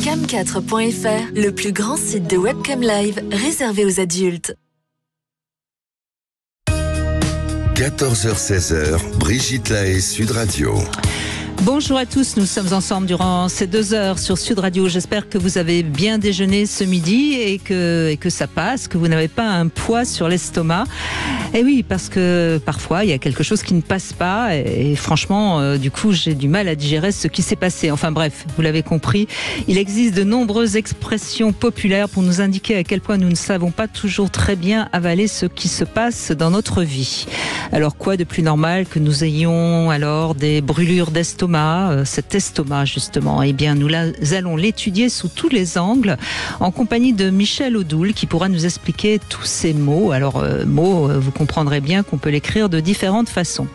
cam4.fr, le plus grand site de webcam live réservé aux adultes. 14h-16h, Brigitte Lahaie, Sud Radio. Bonjour à tous, nous sommes ensemble durant ces 2 heures sur Sud Radio. J'espère que vous avez bien déjeuné ce midi et que ça passe, que vous n'avez pas un poids sur l'estomac. Et oui, parce que parfois il y a quelque chose qui ne passe pas et franchement, du coup, j'ai du mal à digérer ce qui s'est passé. Enfin bref, vous l'avez compris, il existe de nombreuses expressions populaires pour nous indiquer à quel point nous ne savons pas toujours très bien avaler ce qui se passe dans notre vie. Alors quoi de plus normal que nous ayons alors des brûlures d'estomac, cet estomac justement? Eh bien nous allons l'étudier sous tous les angles en compagnie de Michel Odoul qui pourra nous expliquer tous ces mots. Alors mots, vous comprendrez bien qu'on peut l'écrire de différentes façons.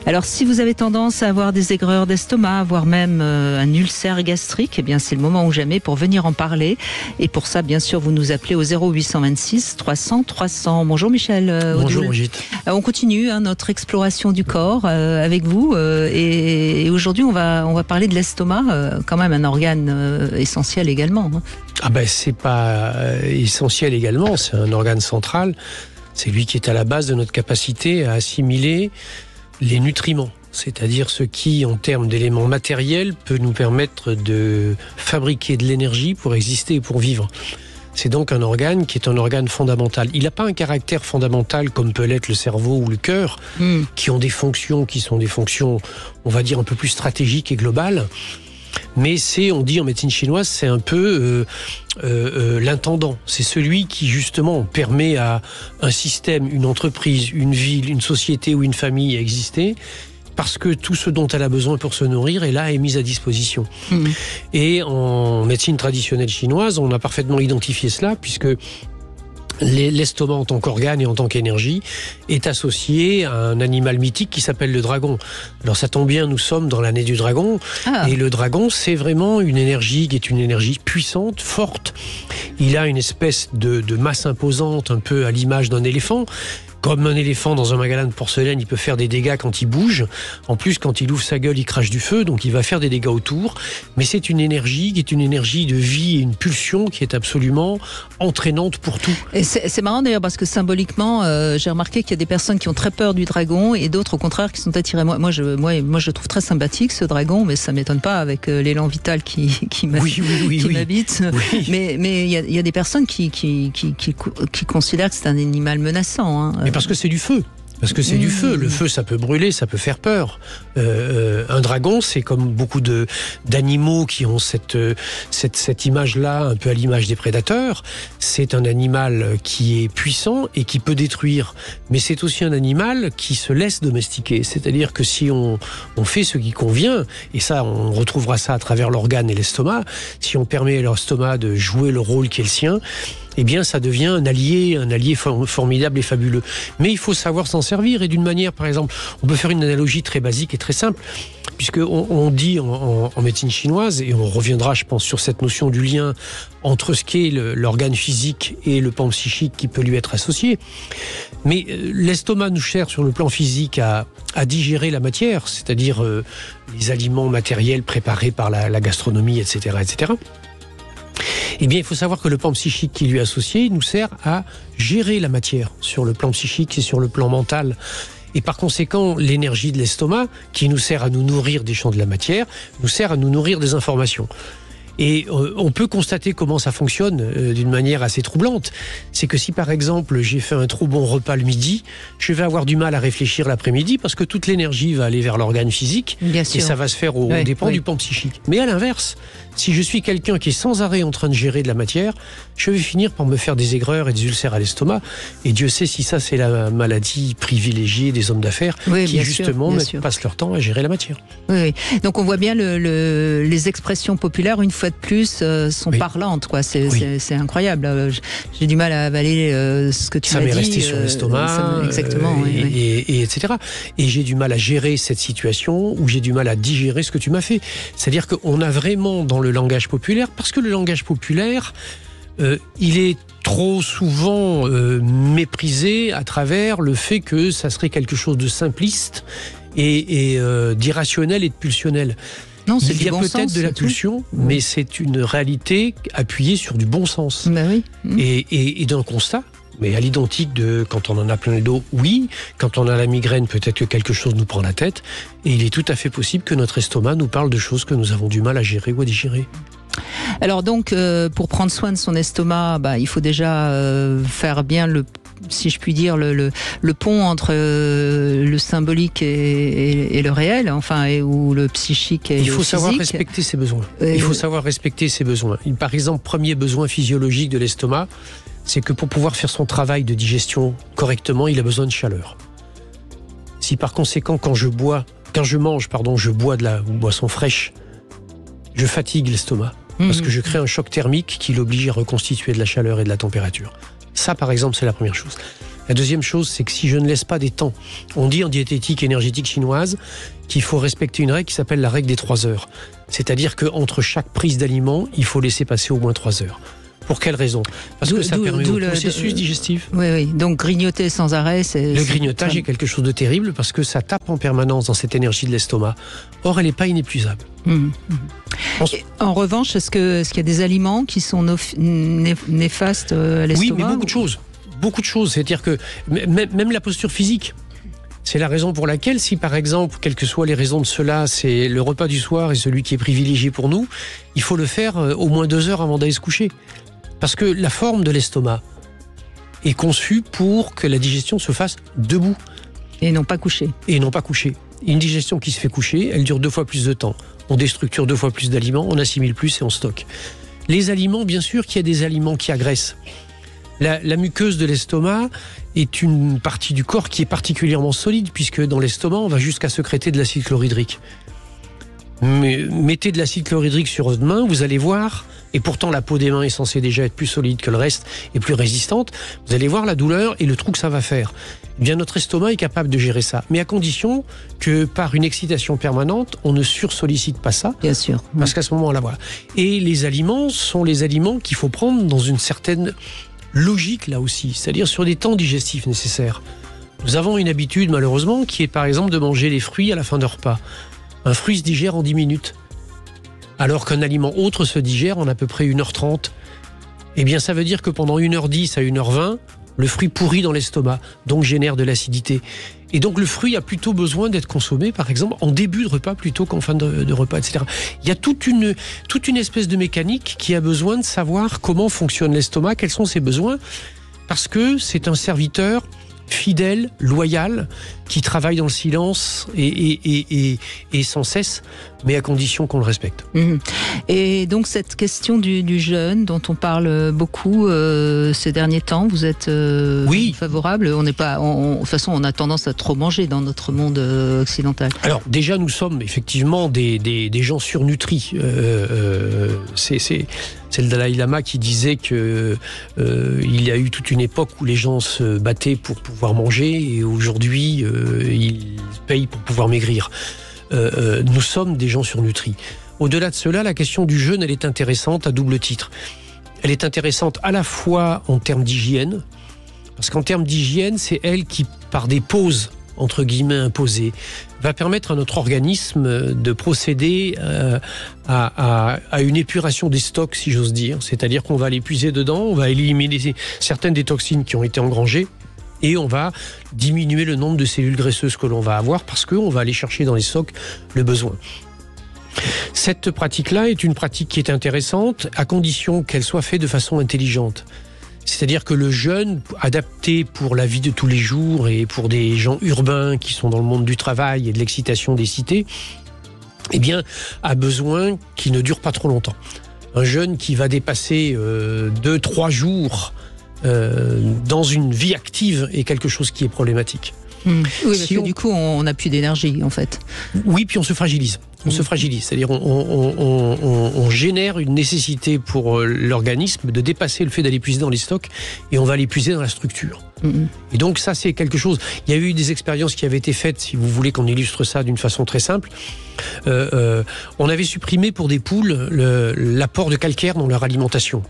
Alors si vous avez tendance à avoir des aigreurs d'estomac, voire même un ulcère gastrique, eh bien c'est le moment ou jamais pour venir en parler. Et pour ça, bien sûr, vous nous appelez au 0826 300 300. Bonjour Michel Odoul. Bonjour Brigitte. On continue notre exploration du corps avec vous et aujourd'hui on va parler de l'estomac, quand même un organe essentiel également. Ah ben c'est pas essentiel également, c'est un organe central. C'est lui qui est à la base de notre capacité à assimiler les nutriments, c'est-à-dire ce qui, en termes d'éléments matériels, peut nous permettre de fabriquer de l'énergie pour exister et pour vivre. C'est donc un organe qui est un organe fondamental. Il n'a pas un caractère fondamental comme peut l'être le cerveau ou le cœur, qui ont des fonctions qui sont des fonctions, on va dire, un peu plus stratégiques et globales. Mais on dit en médecine chinoise, c'est un peu l'intendant. C'est celui qui, justement, permet à un système, une entreprise, une ville, une société ou une famille à exister, parce que tout ce dont elle a besoin pour se nourrir est là, est mis à disposition. Et en médecine traditionnelle chinoise, on a parfaitement identifié cela, puisque l'estomac en tant qu'organe et en tant qu'énergie est associé à un animal mythique qui s'appelle le dragon. Alors ça tombe bien, nous sommes dans l'année du dragon. Et le dragon, c'est vraiment une énergie qui est une énergie puissante, forte. Il a une espèce de masse imposante, un peu à l'image d'un éléphant. Comme un éléphant dans un magasin de porcelaine, il peut faire des dégâts quand il bouge. En plus, quand il ouvre sa gueule, il crache du feu, donc il va faire des dégâts autour. Mais c'est une énergie qui est une énergie de vie et une pulsion qui est absolument entraînante pour tout. Et c'est marrant d'ailleurs parce que symboliquement, j'ai remarqué qu'il y a des personnes qui ont très peur du dragon et d'autres au contraire qui sont attirées. Moi, je le trouve très sympathique ce dragon, mais ça m'étonne pas avec l'élan vital qui m'habite. Oui. Mais il y a des personnes qui considèrent que c'est un animal menaçant. Mais parce que c'est du feu. Parce que c'est du feu. Le feu, ça peut brûler, ça peut faire peur. Un dragon, c'est comme beaucoup d'animaux qui ont cette image-là, un peu à l'image des prédateurs. C'est un animal qui est puissant et qui peut détruire. Mais c'est aussi un animal qui se laisse domestiquer. C'est-à-dire que si on fait ce qui convient, et ça, on retrouvera ça à travers l'organe et l'estomac, si on permet à l'estomac de jouer le rôle qui est le sien, eh bien, ça devient un allié formidable et fabuleux. Mais il faut savoir s'en servir, et d'une manière, par exemple, on peut faire une analogie très basique et très simple, puisqu'on dit en médecine chinoise, et on reviendra, je pense, sur cette notion du lien entre ce qu'est l'organe physique et le plan psychique qui peut lui être associé. Mais l'estomac nous sert sur le plan physique à digérer la matière, c'est-à-dire les aliments matériels préparés par la gastronomie, etc., etc. Eh bien, il faut savoir que le plan psychique qui lui est associé nous sert à gérer la matière sur le plan psychique et sur le plan mental. Et par conséquent, l'énergie de l'estomac, qui nous sert à nous nourrir des champs de la matière, nous sert à nous nourrir des informations. Et on peut constater comment ça fonctionne d'une manière assez troublante. C'est que si par exemple j'ai fait un trop bon repas le midi, je vais avoir du mal à réfléchir l'après-midi parce que toute l'énergie va aller vers l'organe physique. Bien sûr. Et ça va se faire aux dépens du plan psychique. Mais à l'inverse, si je suis quelqu'un qui est sans arrêt en train de gérer de la matière, je vais finir par me faire des aigreurs et des ulcères à l'estomac. Et Dieu sait si ça c'est la maladie privilégiée des hommes d'affaires qui justement passent leur temps à gérer la matière. Oui. Donc on voit bien les expressions populaires une fois de plus sont parlantes, quoi. C'est incroyable. J'ai du mal à avaler ce que tu m'as dit. Ça m'est resté sur l'estomac, exactement, et etc. Et j'ai du mal à gérer cette situation, ou j'ai du mal à digérer ce que tu m'as fait. C'est-à-dire qu'on a vraiment dans le langage populaire, parce que le langage populaire, il est trop souvent méprisé à travers le fait que ça serait quelque chose de simpliste et d'irrationnel et de pulsionnel. Non, c'est Il du y a bon peut-être sens, de la c'est tout. pulsion, mais c'est une réalité appuyée sur du bon sens. Bah oui. Et d'un constat, mais à l'identique de quand on en a plein le dos, oui. Quand on a la migraine, peut-être que quelque chose nous prend la tête. Et il est tout à fait possible que notre estomac nous parle de choses que nous avons du mal à gérer ou à digérer. Alors donc, pour prendre soin de son estomac, il faut déjà faire bien si je puis dire, le pont entre le symbolique et le réel, ou le psychique et le physique. Il faut savoir respecter ses besoins. Il faut savoir respecter ses besoins. Par exemple, premier besoin physiologique de l'estomac, c'est que pour pouvoir faire son travail de digestion correctement, il a besoin de chaleur. Si par conséquent, quand je mange, je bois de la boisson fraîche, je fatigue l'estomac. Parce que je crée un choc thermique qui l'oblige à reconstituer de la chaleur et de la température. Ça, par exemple, c'est la première chose. La deuxième chose, c'est que si je ne laisse pas des temps, on dit en diététique énergétique chinoise qu'il faut respecter une règle qui s'appelle la règle des 3 heures. C'est-à-dire qu'entre chaque prise d'aliment, il faut laisser passer au moins 3 heures. Pour quelle raison ? Parce que ça permet au processus digestif. Oui. Donc grignoter sans arrêt, Le grignotage est quelque chose de terrible parce que ça tape en permanence dans cette énergie de l'estomac. Or, elle n'est pas inépuisable. En revanche, est-ce qu'il y a des aliments qui sont néfastes à l'estomac ? Oui, mais beaucoup de choses. Beaucoup de choses. C'est-à-dire que même la posture physique. C'est la raison pour laquelle, si par exemple, quelles que soient les raisons de cela, c'est le repas du soir et celui qui est privilégié pour nous, il faut le faire au moins 2 heures avant d'aller se coucher. Parce que la forme de l'estomac est conçue pour que la digestion se fasse debout. Et non pas couché. Une digestion qui se fait coucher, elle dure 2 fois plus de temps. On déstructure 2 fois plus d'aliments, on assimile plus et on stocke. Les aliments, bien sûr qu'il y a des aliments qui agressent. La muqueuse de l'estomac est une partie du corps qui est particulièrement solide, puisque dans l'estomac, on va jusqu'à sécréter de l'acide chlorhydrique. Mais mettez de l'acide chlorhydrique sur votre main, vous allez voir, et pourtant la peau des mains est censée déjà être plus solide que le reste et plus résistante, vous allez voir la douleur et le trou que ça va faire. Eh bien, notre estomac est capable de gérer ça, mais à condition que par une excitation permanente, on ne sursollicite pas ça. Bien sûr. Parce qu'à ce moment-là, voilà. Et les aliments sont les aliments qu'il faut prendre dans une certaine logique, là aussi, c'est-à-dire sur des temps digestifs nécessaires. Nous avons une habitude, malheureusement, qui est par exemple de manger les fruits à la fin d'un repas. Un fruit se digère en 10 minutes. Alors qu'un aliment autre se digère en à peu près 1h30. Eh bien, ça veut dire que pendant 1h10 à 1h20, le fruit pourrit dans l'estomac, donc génère de l'acidité. Et donc le fruit a plutôt besoin d'être consommé, par exemple, en début de repas plutôt qu'en fin de repas, etc. Il y a toute une espèce de mécanique qui a besoin de savoir comment fonctionne l'estomac, quels sont ses besoins, parce que c'est un serviteur fidèle, loyal, qui travaille dans le silence et sans cesse, mais à condition qu'on le respecte. Et donc cette question du jeûne dont on parle beaucoup ces derniers temps, vous êtes favorable ? On n'est pas, de toute façon, on a tendance à trop manger dans notre monde occidental. Alors déjà, nous sommes effectivement des gens surnutris. C'est le Dalai Lama qui disait que il y a eu toute une époque où les gens se battaient pour pouvoir manger et aujourd'hui ils payent pour pouvoir maigrir. Nous sommes des gens surnutris. Au-delà de cela, la question du jeûne, elle est intéressante à double titre. Elle est intéressante à la fois en termes d'hygiène, parce qu'en termes d'hygiène, c'est elle qui, par des pauses entre guillemets imposées, va permettre à notre organisme de procéder à une épuration des stocks, si j'ose dire. C'est-à-dire qu'on va l'épuiser dedans, on va éliminer certaines des toxines qui ont été engrangées, et on va diminuer le nombre de cellules graisseuses que l'on va avoir parce qu'on va aller chercher dans les stocks le besoin. Cette pratique-là est une pratique qui est intéressante à condition qu'elle soit faite de façon intelligente. C'est-à-dire que le jeûne adapté pour la vie de tous les jours et pour des gens urbains qui sont dans le monde du travail et de l'excitation des cités, eh bien, a besoin qu'il ne dure pas trop longtemps. Un jeûne qui va dépasser 2-3 jours dans une vie active est quelque chose qui est problématique. Oui, parce que du coup, on n'a plus d'énergie, en fait. Oui, puis on se fragilise. C'est-à-dire on génère une nécessité pour l'organisme de dépasser le fait d'aller puiser dans les stocks et on va aller puiser dans la structure. Et donc ça, c'est quelque chose. Il y a eu des expériences qui avaient été faites, si vous voulez qu'on illustre ça d'une façon très simple. On avait supprimé pour des poules l'apport de calcaire dans leur alimentation.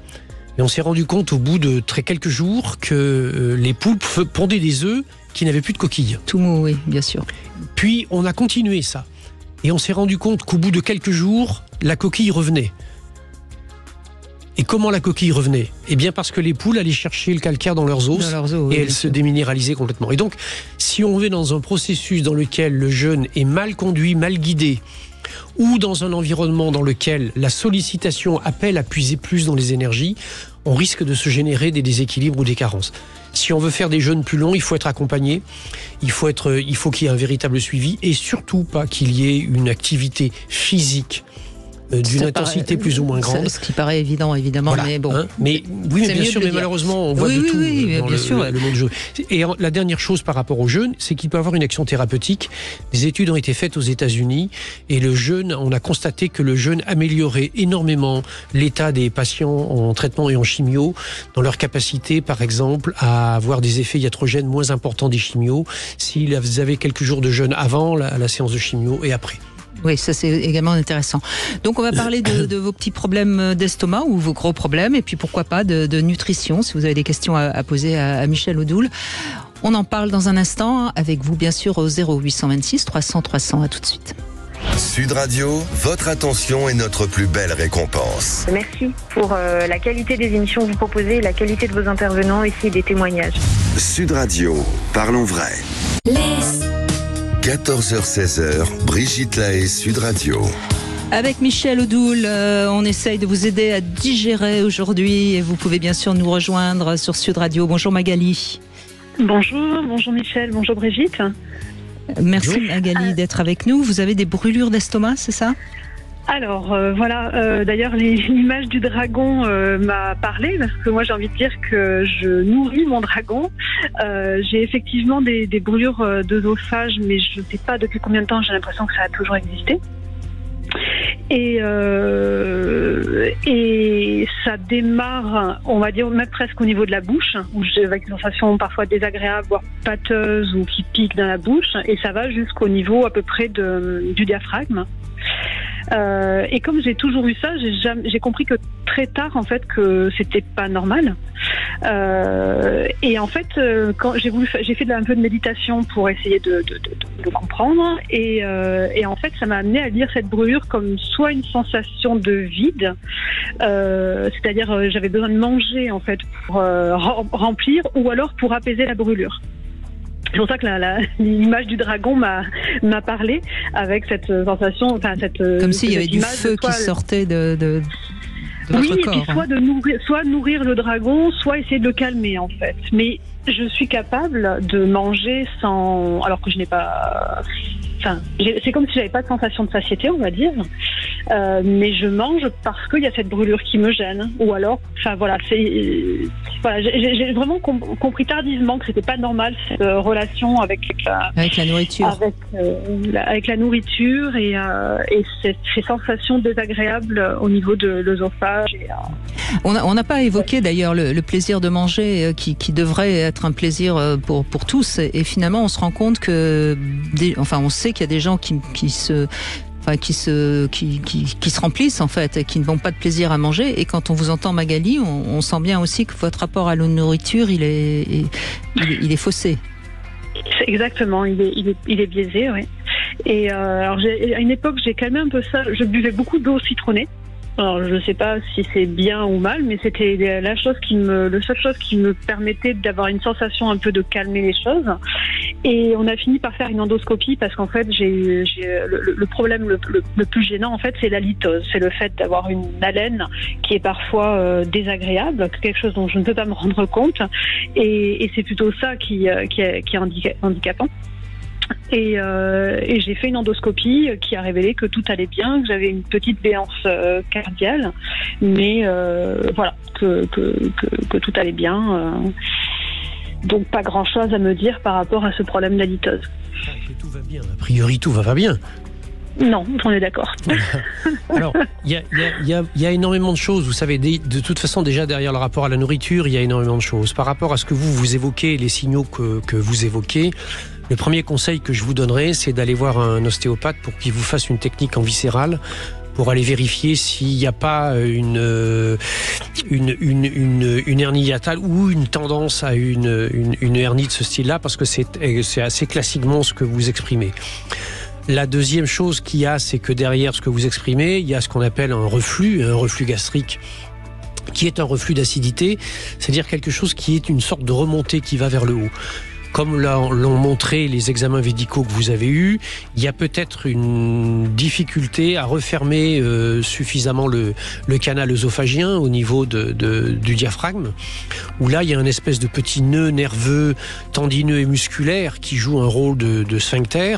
Et on s'est rendu compte au bout de quelques jours que les poules pondaient des œufs qui n'avaient plus de coquilles. Tout mou, oui, bien sûr. Puis on a continué ça. Et on s'est rendu compte qu'au bout de quelques jours, la coquille revenait. Et comment la coquille revenait? Eh bien parce que les poules allaient chercher le calcaire dans leurs os, oui, et elles se déminéralisaient complètement. Et donc, si on est dans un processus dans lequel le jeûne est mal conduit, mal guidé, ou dans un environnement dans lequel la sollicitation appelle à puiser plus dans les énergies, on risque de se générer des déséquilibres ou des carences. Si on veut faire des jeûnes plus longs, il faut être accompagné, il faut qu'il y ait un véritable suivi, et surtout pas qu'il y ait une activité physique d'une intensité plus ou moins grande. Ce qui paraît évident, évidemment, voilà, mais bon. Hein, mais oui, mais bien sûr, mais malheureusement, on voit de tout dans le monde du jeûne. Et la dernière chose par rapport au jeûne, c'est qu'il peut avoir une action thérapeutique. Des études ont été faites aux États-Unis, et le jeûne, on a constaté que le jeûne améliorait énormément l'état des patients en traitement et en chimio, dans leur capacité, par exemple, à avoir des effets iatrogènes moins importants des chimios, s'ils avaient quelques jours de jeûne avant la séance de chimio et après. Oui, ça c'est également intéressant. Donc on va parler de vos petits problèmes d'estomac ou vos gros problèmes, et puis pourquoi pas de nutrition, si vous avez des questions à poser à Michel Odoul. On en parle dans un instant, avec vous bien sûr au 0826 300 300. À tout de suite. Sud Radio, votre attention est notre plus belle récompense. Merci pour la qualité des émissions que vous proposez, la qualité de vos intervenants ici et des témoignages. Sud Radio, parlons vrai. 14h-16h, Brigitte Lahaie, Sud Radio. Avec Michel Odoul, on essaye de vous aider à digérer aujourd'hui, et vous pouvez bien sûr nous rejoindre sur Sud Radio. Bonjour Magali. Bonjour Michel, bonjour Brigitte. Merci Magali d'être avec nous. Vous avez des brûlures d'estomac, c'est ça ? Alors voilà, d'ailleurs l'image du dragon m'a parlé, parce que moi j'ai envie de dire que je nourris mon dragon. J'ai effectivement des brûlures d'œsophage, mais je ne sais pas depuis combien de temps, j'ai l'impression que ça a toujours existé. Et ça démarre, on va dire, même presque au niveau de la bouche, où j'ai avec une sensation parfois désagréable, voire pâteuse ou qui pique dans la bouche, et ça va jusqu'au niveau à peu près du diaphragme. Et comme j'ai toujours eu ça, j'ai compris que très tard en fait que c'était pas normal. Et en fait, quand j'ai fait un peu de méditation pour essayer de comprendre, et en fait, ça m'a amené à lire cette brûlure comme soit une sensation de vide, c'est-à-dire j'avais besoin de manger en fait pour remplir, ou alors pour apaiser la brûlure. C'est pour ça que l'image du dragon m'a parlé, avec cette sensation, enfin cette comme s'il y avait du feu qui sortait de votre corps. Oui, et puis soit nourrir le dragon, soit essayer de le calmer en fait. Mais je suis capable de manger sans, alors que je n'ai pas. Enfin, c'est comme si j'avais pas de sensation de satiété, on va dire. Mais je mange parce qu'il y a cette brûlure qui me gêne. Ou alors, enfin voilà, j'ai vraiment compris tardivement que c'était pas normal cette relation avec la nourriture, avec la nourriture et ces sensations désagréables au niveau de l'œsophage. On n'a pas évoqué d'ailleurs le plaisir de manger qui devrait être un plaisir pour tous. Et finalement, on se rend compte que, on sait qu'il y a des gens qui se remplissent en fait, qui ne vont pas de plaisir à manger. Et quand on vous entend Magali, on sent bien aussi que votre rapport à la nourriture, il est faussé. Exactement, il est biaisé, oui. Et alors à une époque, j'ai calmé un peu ça. Je buvais beaucoup d'eau citronnée. Alors, je ne sais pas si c'est bien ou mal, mais c'était la seule chose qui me permettait d'avoir une sensation un peu de calmer les choses. Et on a fini par faire une endoscopie parce qu'en fait, le problème le plus gênant, en fait, c'est la litose. C'est le fait d'avoir une haleine qui est parfois désagréable, quelque chose dont je ne peux pas me rendre compte. Et c'est plutôt ça qui est handicapant. Et j'ai fait une endoscopie qui a révélé que tout allait bien, que j'avais une petite béance cardiaque, mais voilà, que tout allait bien. Donc pas grand-chose à me dire par rapport à ce problème de la litose. Que tout va bien. A priori, tout va bien. Non, on est d'accord. Alors, il y a énormément de choses. Vous savez, de toute façon, déjà derrière le rapport à la nourriture, il y a énormément de choses. Par rapport à ce que vous évoquez, les signaux que vous évoquez, le premier conseil que je vous donnerai, c'est d'aller voir un ostéopathe pour qu'il vous fasse une technique en viscérale, pour aller vérifier s'il n'y a pas une hernie hiatale ou une tendance à une hernie de ce style-là, parce que c'est assez classiquement ce que vous exprimez. La deuxième chose qu'il y a, c'est que derrière ce que vous exprimez, il y a ce qu'on appelle un reflux gastrique, qui est un reflux d'acidité, c'est-à-dire quelque chose qui est une sorte de remontée qui va vers le haut. Comme l'ont montré les examens médicaux que vous avez eus, il y a peut-être une difficulté à refermer suffisamment le canal œsophagien au niveau du diaphragme, où là il y a une espèce de petit nœud nerveux, tendineux et musculaire qui joue un rôle de sphincter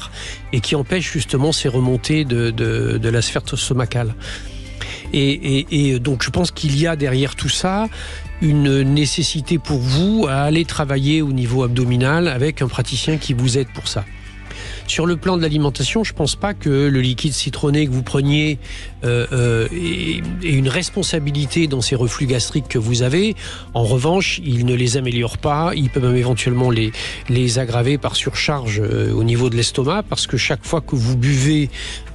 et qui empêche justement ces remontées de la sphère stomacale. Et donc je pense qu'il y a derrière tout ça une nécessité pour vous à aller travailler au niveau abdominal avec un praticien qui vous aide pour ça. Sur le plan de l'alimentation, je ne pense pas que le liquide citronné que vous preniez ait une responsabilité dans ces reflux gastriques que vous avez. En revanche, il ne les améliore pas. Il peut même éventuellement les aggraver par surcharge au niveau de l'estomac, parce que chaque fois que vous buvez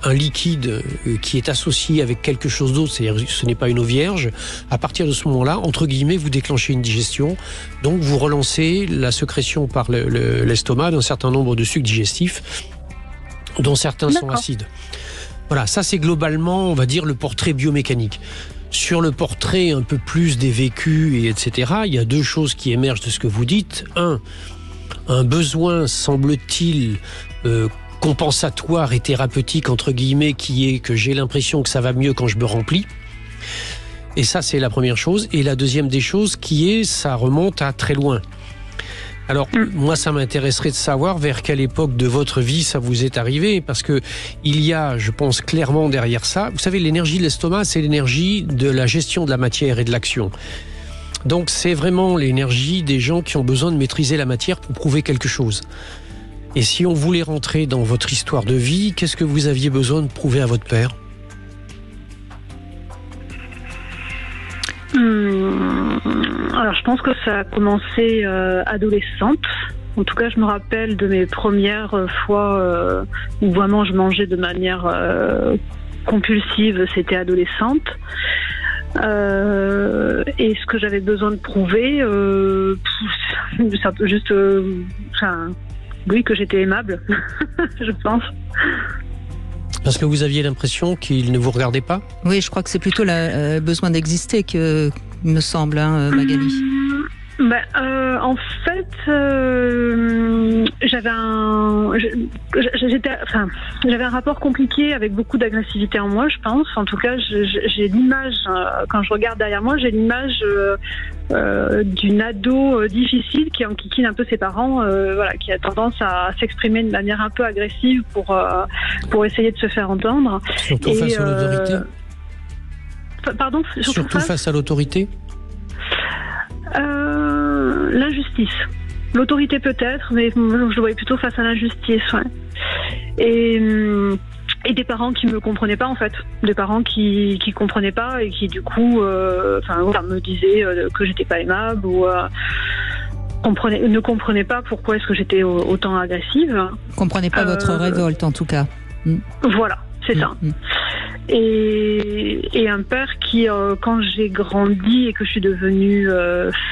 un liquide qui est associé avec quelque chose d'autre, c'est-à-dire ce n'est pas une eau vierge, à partir de ce moment-là, entre guillemets, vous déclenchez une digestion. Donc vous relancez la sécrétion par l'estomac d'un certain nombre de sucs digestifs, dont certains sont acides. Voilà, ça c'est globalement, on va dire, le portrait biomécanique. Sur le portrait un peu plus des vécus, etc., il y a deux choses qui émergent de ce que vous dites. Un besoin, semble-t-il, compensatoire et thérapeutique, entre guillemets, qui est que j'ai l'impression que ça va mieux quand je me remplis. Et ça, c'est la première chose. Et la deuxième des choses qui est, ça remonte à très loin. Alors, moi, ça m'intéresserait de savoir vers quelle époque de votre vie ça vous est arrivé, parce que il y a, je pense, clairement derrière ça, vous savez, l'énergie de l'estomac, c'est l'énergie de la gestion de la matière et de l'action. Donc, c'est vraiment l'énergie des gens qui ont besoin de maîtriser la matière pour prouver quelque chose. Et si on voulait rentrer dans votre histoire de vie, qu'est-ce que vous aviez besoin de prouver à votre père ? Alors je pense que ça a commencé adolescente. En tout cas, je me rappelle de mes premières fois où vraiment je mangeais de manière compulsive, c'était adolescente. Et ce que j'avais besoin de prouver, c'est un peu juste, oui, que j'étais aimable, je pense. Parce que vous aviez l'impression qu'il ne vous regardait pas ? Oui, je crois que c'est plutôt le besoin d'exister que me semble, hein, Magali. En fait, j'avais un rapport compliqué avec beaucoup d'agressivité en moi, je pense. En tout cas, j'ai l'image, quand je regarde derrière moi, j'ai l'image d'une ado difficile qui enquiquine un peu ses parents, qui a tendance à s'exprimer de manière un peu agressive pour essayer de se faire entendre. Surtout face à l'autorité. Pardon, surtout face à l'autorité. L'injustice. L'autorité peut-être, mais je le voyais plutôt face à l'injustice. Ouais. Et des parents qui me comprenaient pas, en fait. Des parents qui comprenaient pas et qui du coup me disaient que j'étais pas aimable ou ne comprenaient pas pourquoi est-ce que j'étais autant agressive. Comprenaient pas votre révolte en tout cas. Voilà, c'est ça. Et un père qui, quand j'ai grandi et que je suis devenue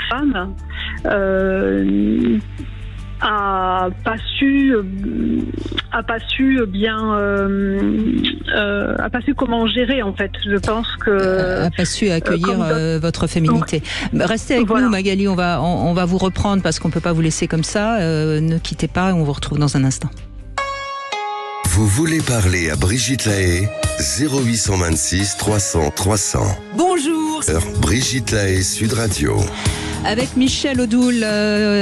femme, a pas su comment gérer, en fait. Je pense que a pas su accueillir votre féminité. Restez avec nous, Magali, on va vous reprendre parce qu'on peut pas vous laisser comme ça. Ne quittez pas, on vous retrouve dans un instant. Vous voulez parler à Brigitte Lahaie ? 0826 300 300. Bonjour. Brigitte Lahaie, Sud Radio. Avec Michel Odoul,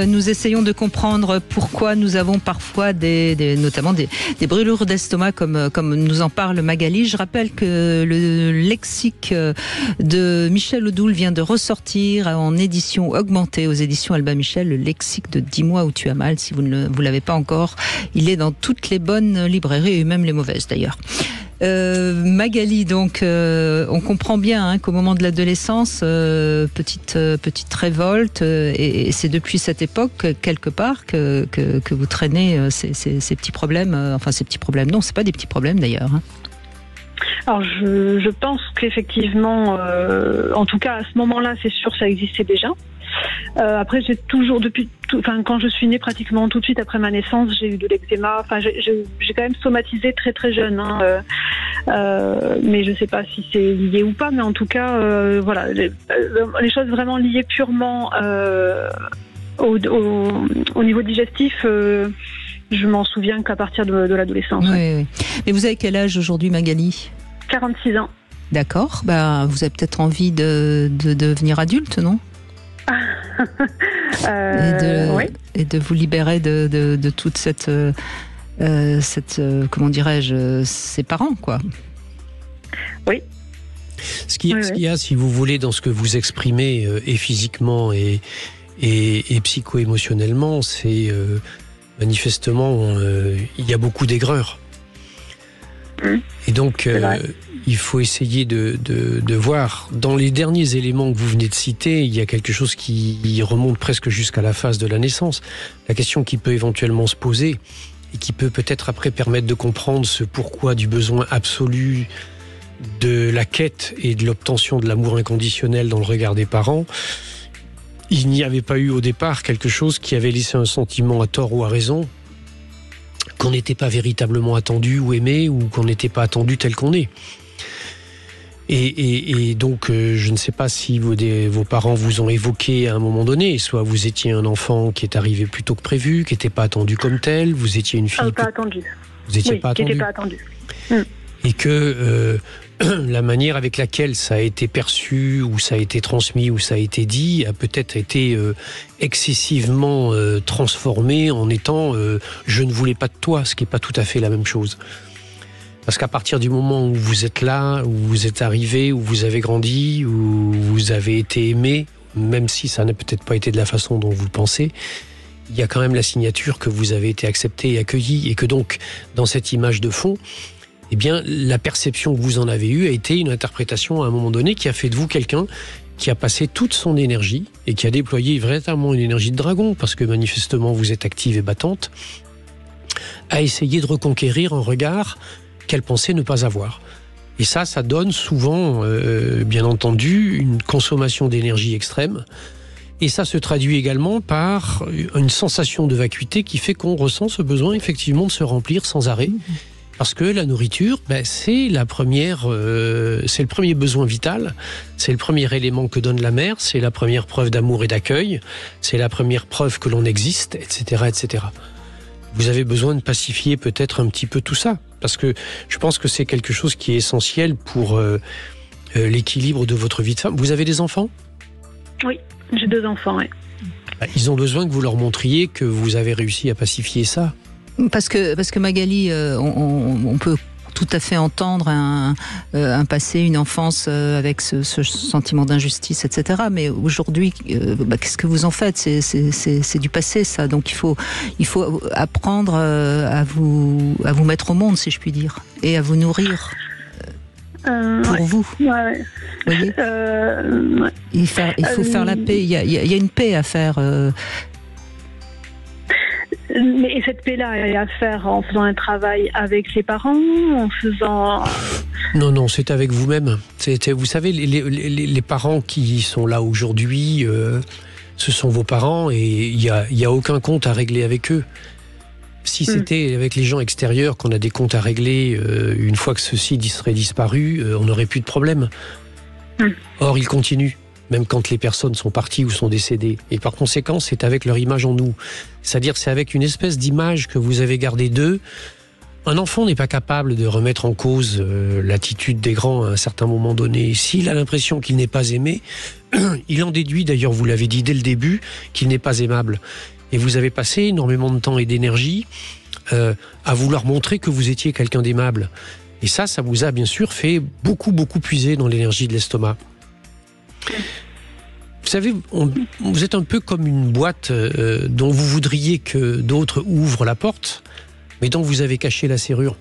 nous essayons de comprendre pourquoi nous avons parfois notamment des brûlures d'estomac comme nous en parle Magali. Je rappelle que le lexique de Michel Odoul vient de ressortir en édition augmentée aux éditions Albin Michel, le lexique de 10 mois où tu as mal. Si vous ne l'avez pas encore, il est dans toutes les bonnes librairies et même les mauvaises d'ailleurs. Magali, donc, on comprend bien qu'au moment de l'adolescence, petite révolte, et c'est depuis cette époque, quelque part, que vous traînez ces petits problèmes. Enfin, ces petits problèmes, non, c'est pas des petits problèmes d'ailleurs. Alors je pense qu'effectivement, en tout cas à ce moment-là, c'est sûr, ça existait déjà. Après, j'ai toujours quand je suis née, pratiquement tout de suite après ma naissance, j'ai eu de l'eczéma. Enfin, j'ai quand même somatisé très très jeune, hein, mais je sais pas si c'est lié ou pas. Mais en tout cas, voilà, les choses vraiment liées purement au niveau digestif. Je m'en souviens qu'à partir de l'adolescence. Oui. Mais vous avez quel âge aujourd'hui, Magali ? 46 ans. D'accord. Vous avez peut-être envie de devenir adulte, non ? Oui. Et de vous libérer de toute cette comment dirais-je, ses parents, quoi. Oui. Ce qu'il y a, si vous voulez, dans ce que vous exprimez, et physiquement et psycho-émotionnellement, c'est manifestement, il y a beaucoup d'aigreur. Et donc, il faut essayer de voir, dans les derniers éléments que vous venez de citer, il y a quelque chose qui remonte presque jusqu'à la phase de la naissance. La question qui peut éventuellement se poser, et qui peut peut-être après permettre de comprendre ce pourquoi du besoin absolu de la quête et de l'obtention de l'amour inconditionnel dans le regard des parents. Il n'y avait pas eu au départ quelque chose qui avait laissé un sentiment à tort ou à raison, qu'on n'était pas véritablement attendu ou aimé, ou qu'on n'était pas attendu tel qu'on est. Et donc, je ne sais pas si vos parents vous ont évoqué à un moment donné, soit vous étiez un enfant qui est arrivé plus tôt que prévu, qui n'était pas attendu comme tel, vous étiez une fille... pas attendue. Vous n'étiez pas attendue. Qui n'était pas attendue. Et que la manière avec laquelle ça a été perçu, ou ça a été transmis, ou ça a été dit, a peut-être été excessivement transformé en étant je ne voulais pas de toi, ce qui n'est pas tout à fait la même chose. Parce qu'à partir du moment où vous êtes là, où vous êtes arrivé, où vous avez grandi, où vous avez été aimé, même si ça n'a peut-être pas été de la façon dont vous le pensez, il y a quand même la signature que vous avez été accepté et accueilli, et que donc, dans cette image de fond, eh bien, la perception que vous en avez eue a été une interprétation à un moment donné qui a fait de vous quelqu'un qui a passé toute son énergie et qui a déployé véritablement une énergie de dragon, parce que manifestement vous êtes active et battante, à essayer de reconquérir un regard qu'elle pensait ne pas avoir. Et ça donne souvent, bien entendu, une consommation d'énergie extrême. Et ça se traduit également par une sensation de vacuité qui fait qu'on ressent ce besoin effectivement de se remplir sans arrêt. Parce que la nourriture, c'est le premier besoin vital, c'est le premier élément que donne la mère, c'est la première preuve d'amour et d'accueil, c'est la première preuve que l'on existe, etc., etc. Vous avez besoin de pacifier peut-être un petit peu tout ça, parce que je pense que c'est quelque chose qui est essentiel pour l'équilibre de votre vie de femme. Vous avez des enfants ? Oui, j'ai 2 enfants, oui. Ils ont besoin que vous leur montriez que vous avez réussi à pacifier ça. Parce que Magali, on peut tout à fait entendre un passé, une enfance avec ce sentiment d'injustice, etc. Mais aujourd'hui, qu'est-ce que vous en faites ? C'est du passé, ça. Donc il faut apprendre à vous mettre au monde, si je puis dire, et à vous nourrir. Pour vous. Ouais. Vous voyez ? Il faut faire la paix. Il y a une paix à faire. Mais cette paix-là, elle est à faire en faisant un travail avec les parents, en faisant... Non, c'est avec vous-même. Vous savez, les parents qui sont là aujourd'hui, ce sont vos parents, et il y a aucun compte à régler avec eux. Si c'était avec les gens extérieurs qu'on a des comptes à régler, une fois que ceux-ci seraient disparus, on n'aurait plus de problème. Or, ils continuent, même quand les personnes sont parties ou sont décédées. Et par conséquent, c'est avec leur image en nous. C'est-à-dire, c'est avec une espèce d'image que vous avez gardée d'eux. Un enfant n'est pas capable de remettre en cause l'attitude des grands à un certain moment donné. S'il a l'impression qu'il n'est pas aimé, il en déduit, d'ailleurs, vous l'avez dit dès le début, qu'il n'est pas aimable. Et vous avez passé énormément de temps et d'énergie à vouloir montrer que vous étiez quelqu'un d'aimable. Et ça vous a bien sûr fait beaucoup puiser dans l'énergie de l'estomac. Vous savez, vous êtes un peu comme une boîte dont vous voudriez que d'autres ouvrent la porte, mais dont vous avez caché la serrure.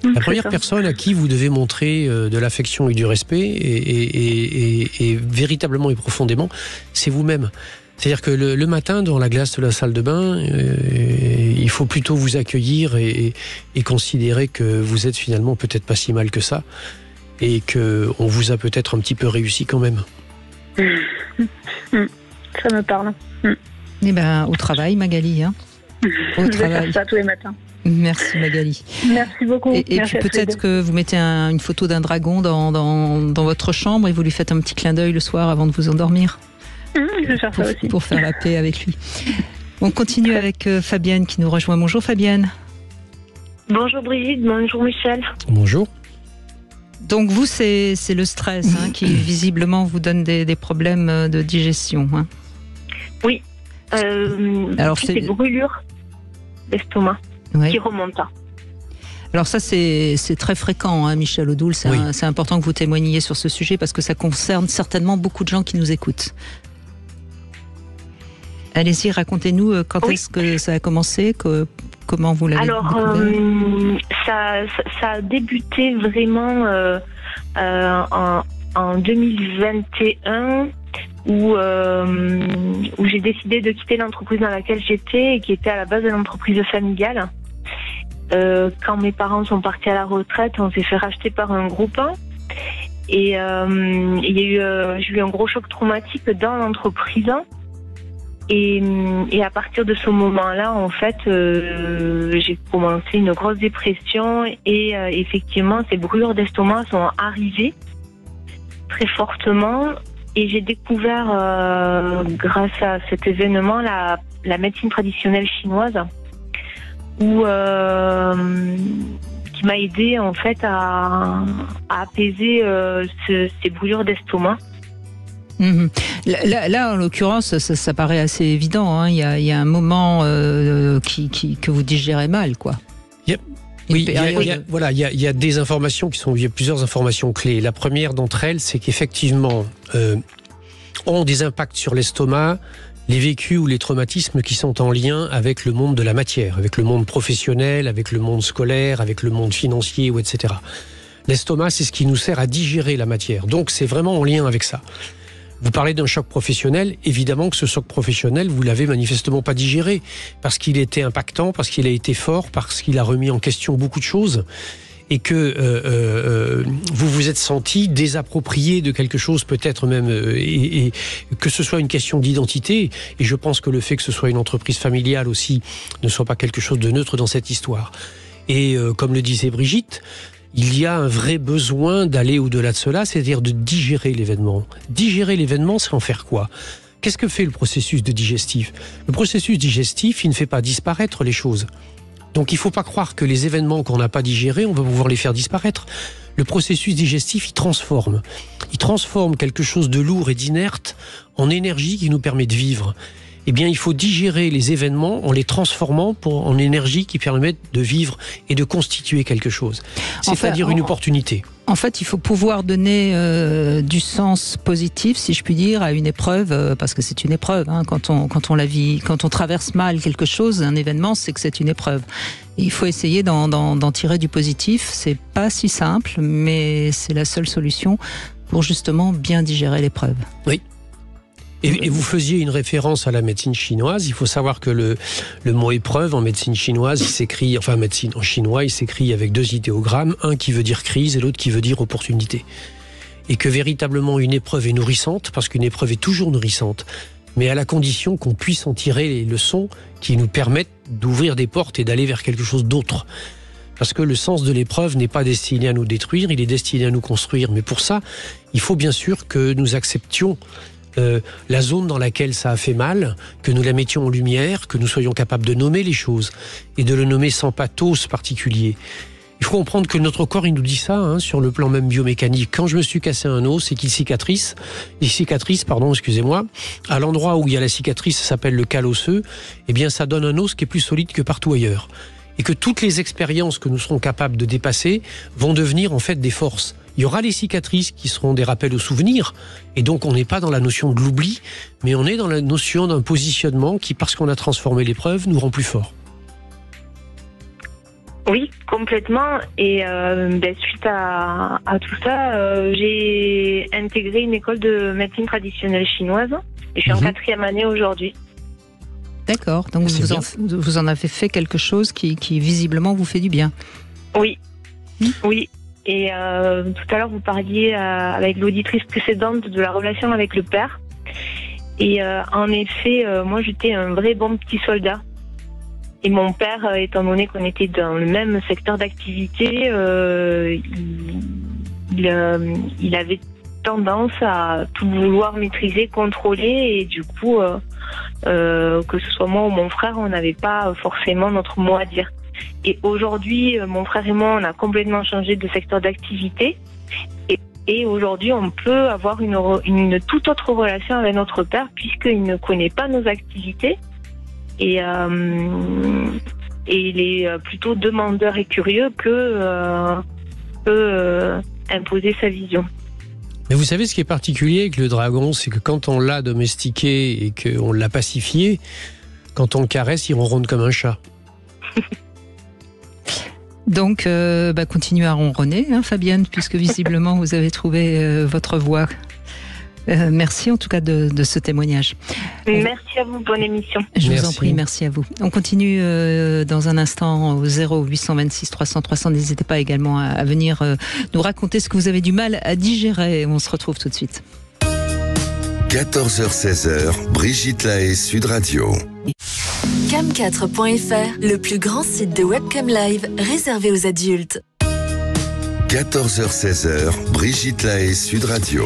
La première personne à qui vous devez montrer de l'affection et du respect, et véritablement et profondément, c'est vous-même. C'est-à-dire que le matin, dans la glace de la salle de bain, il il faut plutôt vous accueillir et considérer que vous êtes finalement peut-être pas si mal que ça et qu'on vous a peut-être un petit peu réussi quand même. Ça me parle. Eh ben, au travail, Magali. Hein. Au Je vais travail. faire ça tous les matins. Merci, Magali. Merci beaucoup. Et Merci puis peut-être que vous mettez une photo d'un dragon dans votre chambre et vous lui faites un petit clin d'œil le soir avant de vous endormir. Je vais faire ça aussi. Pour faire la paix avec lui. On continue avec Fabienne qui nous rejoint. Bonjour Fabienne. Bonjour Brigitte, bonjour Michel. Bonjour. Donc vous, c'est le stress qui visiblement vous donne des problèmes de digestion. Hein. Oui. Alors c'est des brûlures d'estomac qui remontent. Alors ça, c'est très fréquent, hein, Michel Odoul. C'est important que vous témoigniez sur ce sujet parce que ça concerne certainement beaucoup de gens qui nous écoutent. Allez-y, racontez-nous quand est-ce que ça a commencé, comment vous l'avez découvert. Alors, ça a débuté vraiment en 2021 où j'ai décidé de quitter l'entreprise dans laquelle j'étais et qui était à la base de l'entreprise familiale. Quand mes parents sont partis à la retraite, on s'est fait racheter par un groupe et j'ai eu un gros choc traumatique dans l'entreprise. Et à partir de ce moment-là, en fait, j'ai commencé une grosse dépression et effectivement, ces brûlures d'estomac sont arrivées très fortement. Et j'ai découvert, grâce à cet événement, la médecine traditionnelle chinoise, qui m'a aidée en fait à apaiser ces brûlures d'estomac. Là, en l'occurrence, ça paraît assez évident. Hein. Il y a un moment que vous digérez mal, quoi. Oui, il y a des informations il y a plusieurs informations clés. La première d'entre elles, c'est qu'effectivement, ont des impacts sur l'estomac les vécus ou les traumatismes qui sont en lien avec le monde de la matière, avec le monde professionnel, avec le monde scolaire, avec le monde financier, etc. L'estomac, c'est ce qui nous sert à digérer la matière. Donc, c'est vraiment en lien avec ça. Vous parlez d'un choc professionnel, évidemment que ce choc professionnel, vous l'avez manifestement pas digéré, parce qu'il était impactant, parce qu'il a été fort, parce qu'il a remis en question beaucoup de choses, et que vous vous êtes senti désapproprié de quelque chose, peut-être même, et que ce soit une question d'identité, et je pense que le fait que ce soit une entreprise familiale aussi ne soit pas quelque chose de neutre dans cette histoire. Et comme le disait Brigitte, il y a un vrai besoin d'aller au-delà de cela, c'est-à-dire de digérer l'événement. Digérer l'événement, c'est en faire quoi ? Qu'est-ce que fait le processus digestif ? Le processus digestif, il ne fait pas disparaître les choses. Donc il ne faut pas croire que les événements qu'on n'a pas digérés, on va pouvoir les faire disparaître. Le processus digestif, il transforme. Il transforme quelque chose de lourd et d'inerte en énergie qui nous permet de vivre. Eh bien, il faut digérer les événements en les transformant en énergie qui permettent de vivre et de constituer quelque chose. C'est-à-dire une opportunité. En fait, il faut pouvoir donner du sens positif, si je puis dire, à une épreuve, parce que c'est une épreuve. Hein, quand on la vit, quand on traverse mal quelque chose, un événement, c'est que c'est une épreuve. Et il faut essayer d'en tirer du positif. C'est pas si simple, mais c'est la seule solution pour justement bien digérer l'épreuve. Oui. Et vous faisiez une référence à la médecine chinoise. Il faut savoir que le mot épreuve en médecine chinoise, il s'écrit, enfin médecine en chinois, il s'écrit avec 2 idéogrammes, un qui veut dire crise et l'autre qui veut dire opportunité. Et que véritablement une épreuve est nourrissante, parce qu'une épreuve est toujours nourrissante, mais à la condition qu'on puisse en tirer les leçons qui nous permettent d'ouvrir des portes et d'aller vers quelque chose d'autre. Parce que le sens de l'épreuve n'est pas destiné à nous détruire, il est destiné à nous construire. Mais pour ça, il faut bien sûr que nous acceptions la zone dans laquelle ça a fait mal, que nous la mettions en lumière, que nous soyons capables de nommer les choses et de le nommer sans pathos particulier. Il faut comprendre que notre corps, il nous dit ça, hein, sur le plan même biomécanique. Quand je me suis cassé un os et qu'il cicatrice, à l'endroit où il y a la cicatrice, ça s'appelle le cal osseux, eh bien ça donne un os qui est plus solide que partout ailleurs. Et que toutes les expériences que nous serons capables de dépasser vont devenir en fait des forces. Il y aura les cicatrices qui seront des rappels aux souvenirs, et donc on n'est pas dans la notion de l'oubli, mais on est dans la notion d'un positionnement qui, parce qu'on a transformé l'épreuve, nous rend plus forts. Oui, complètement. Et suite à tout ça, j'ai intégré une école de médecine traditionnelle chinoise, et je suis en 4e année aujourd'hui. D'accord, donc vous en avez fait quelque chose qui visiblement vous fait du bien. Oui, oui. Et tout à l'heure, vous parliez avec l'auditrice précédente de la relation avec le père. Et en effet, moi, j'étais un vrai bon petit soldat. Et mon père, étant donné qu'on était dans le même secteur d'activité, il avait tendance à tout vouloir maîtriser, contrôler. Et du coup, que ce soit moi ou mon frère, on n'avait pas forcément notre mot à dire. Et aujourd'hui, mon frère et moi, on a complètement changé de secteur d'activité. Et aujourd'hui, on peut avoir une toute autre relation avec notre père, puisqu'il ne connaît pas nos activités. Et il est plutôt demandeur et curieux que imposer sa vision. Mais vous savez, ce qui est particulier avec le dragon, c'est que quand on l'a domestiqué et qu'on l'a pacifié, quand on le caresse, il ronronne comme un chat. Donc, continuez à ronronner, hein, Fabienne, puisque visiblement vous avez trouvé votre voie. Merci en tout cas de ce témoignage. Merci à vous, bonne émission. Je vous en prie, merci à vous. On continue dans un instant au 0826 300 300. N'hésitez pas également à venir nous raconter ce que vous avez du mal à digérer. On se retrouve tout de suite. 14h-16h, Brigitte Lahaie, Sud Radio. Cam4.fr, le plus grand site de webcam live réservé aux adultes. 14h-16h, Brigitte Lahaie, Sud Radio.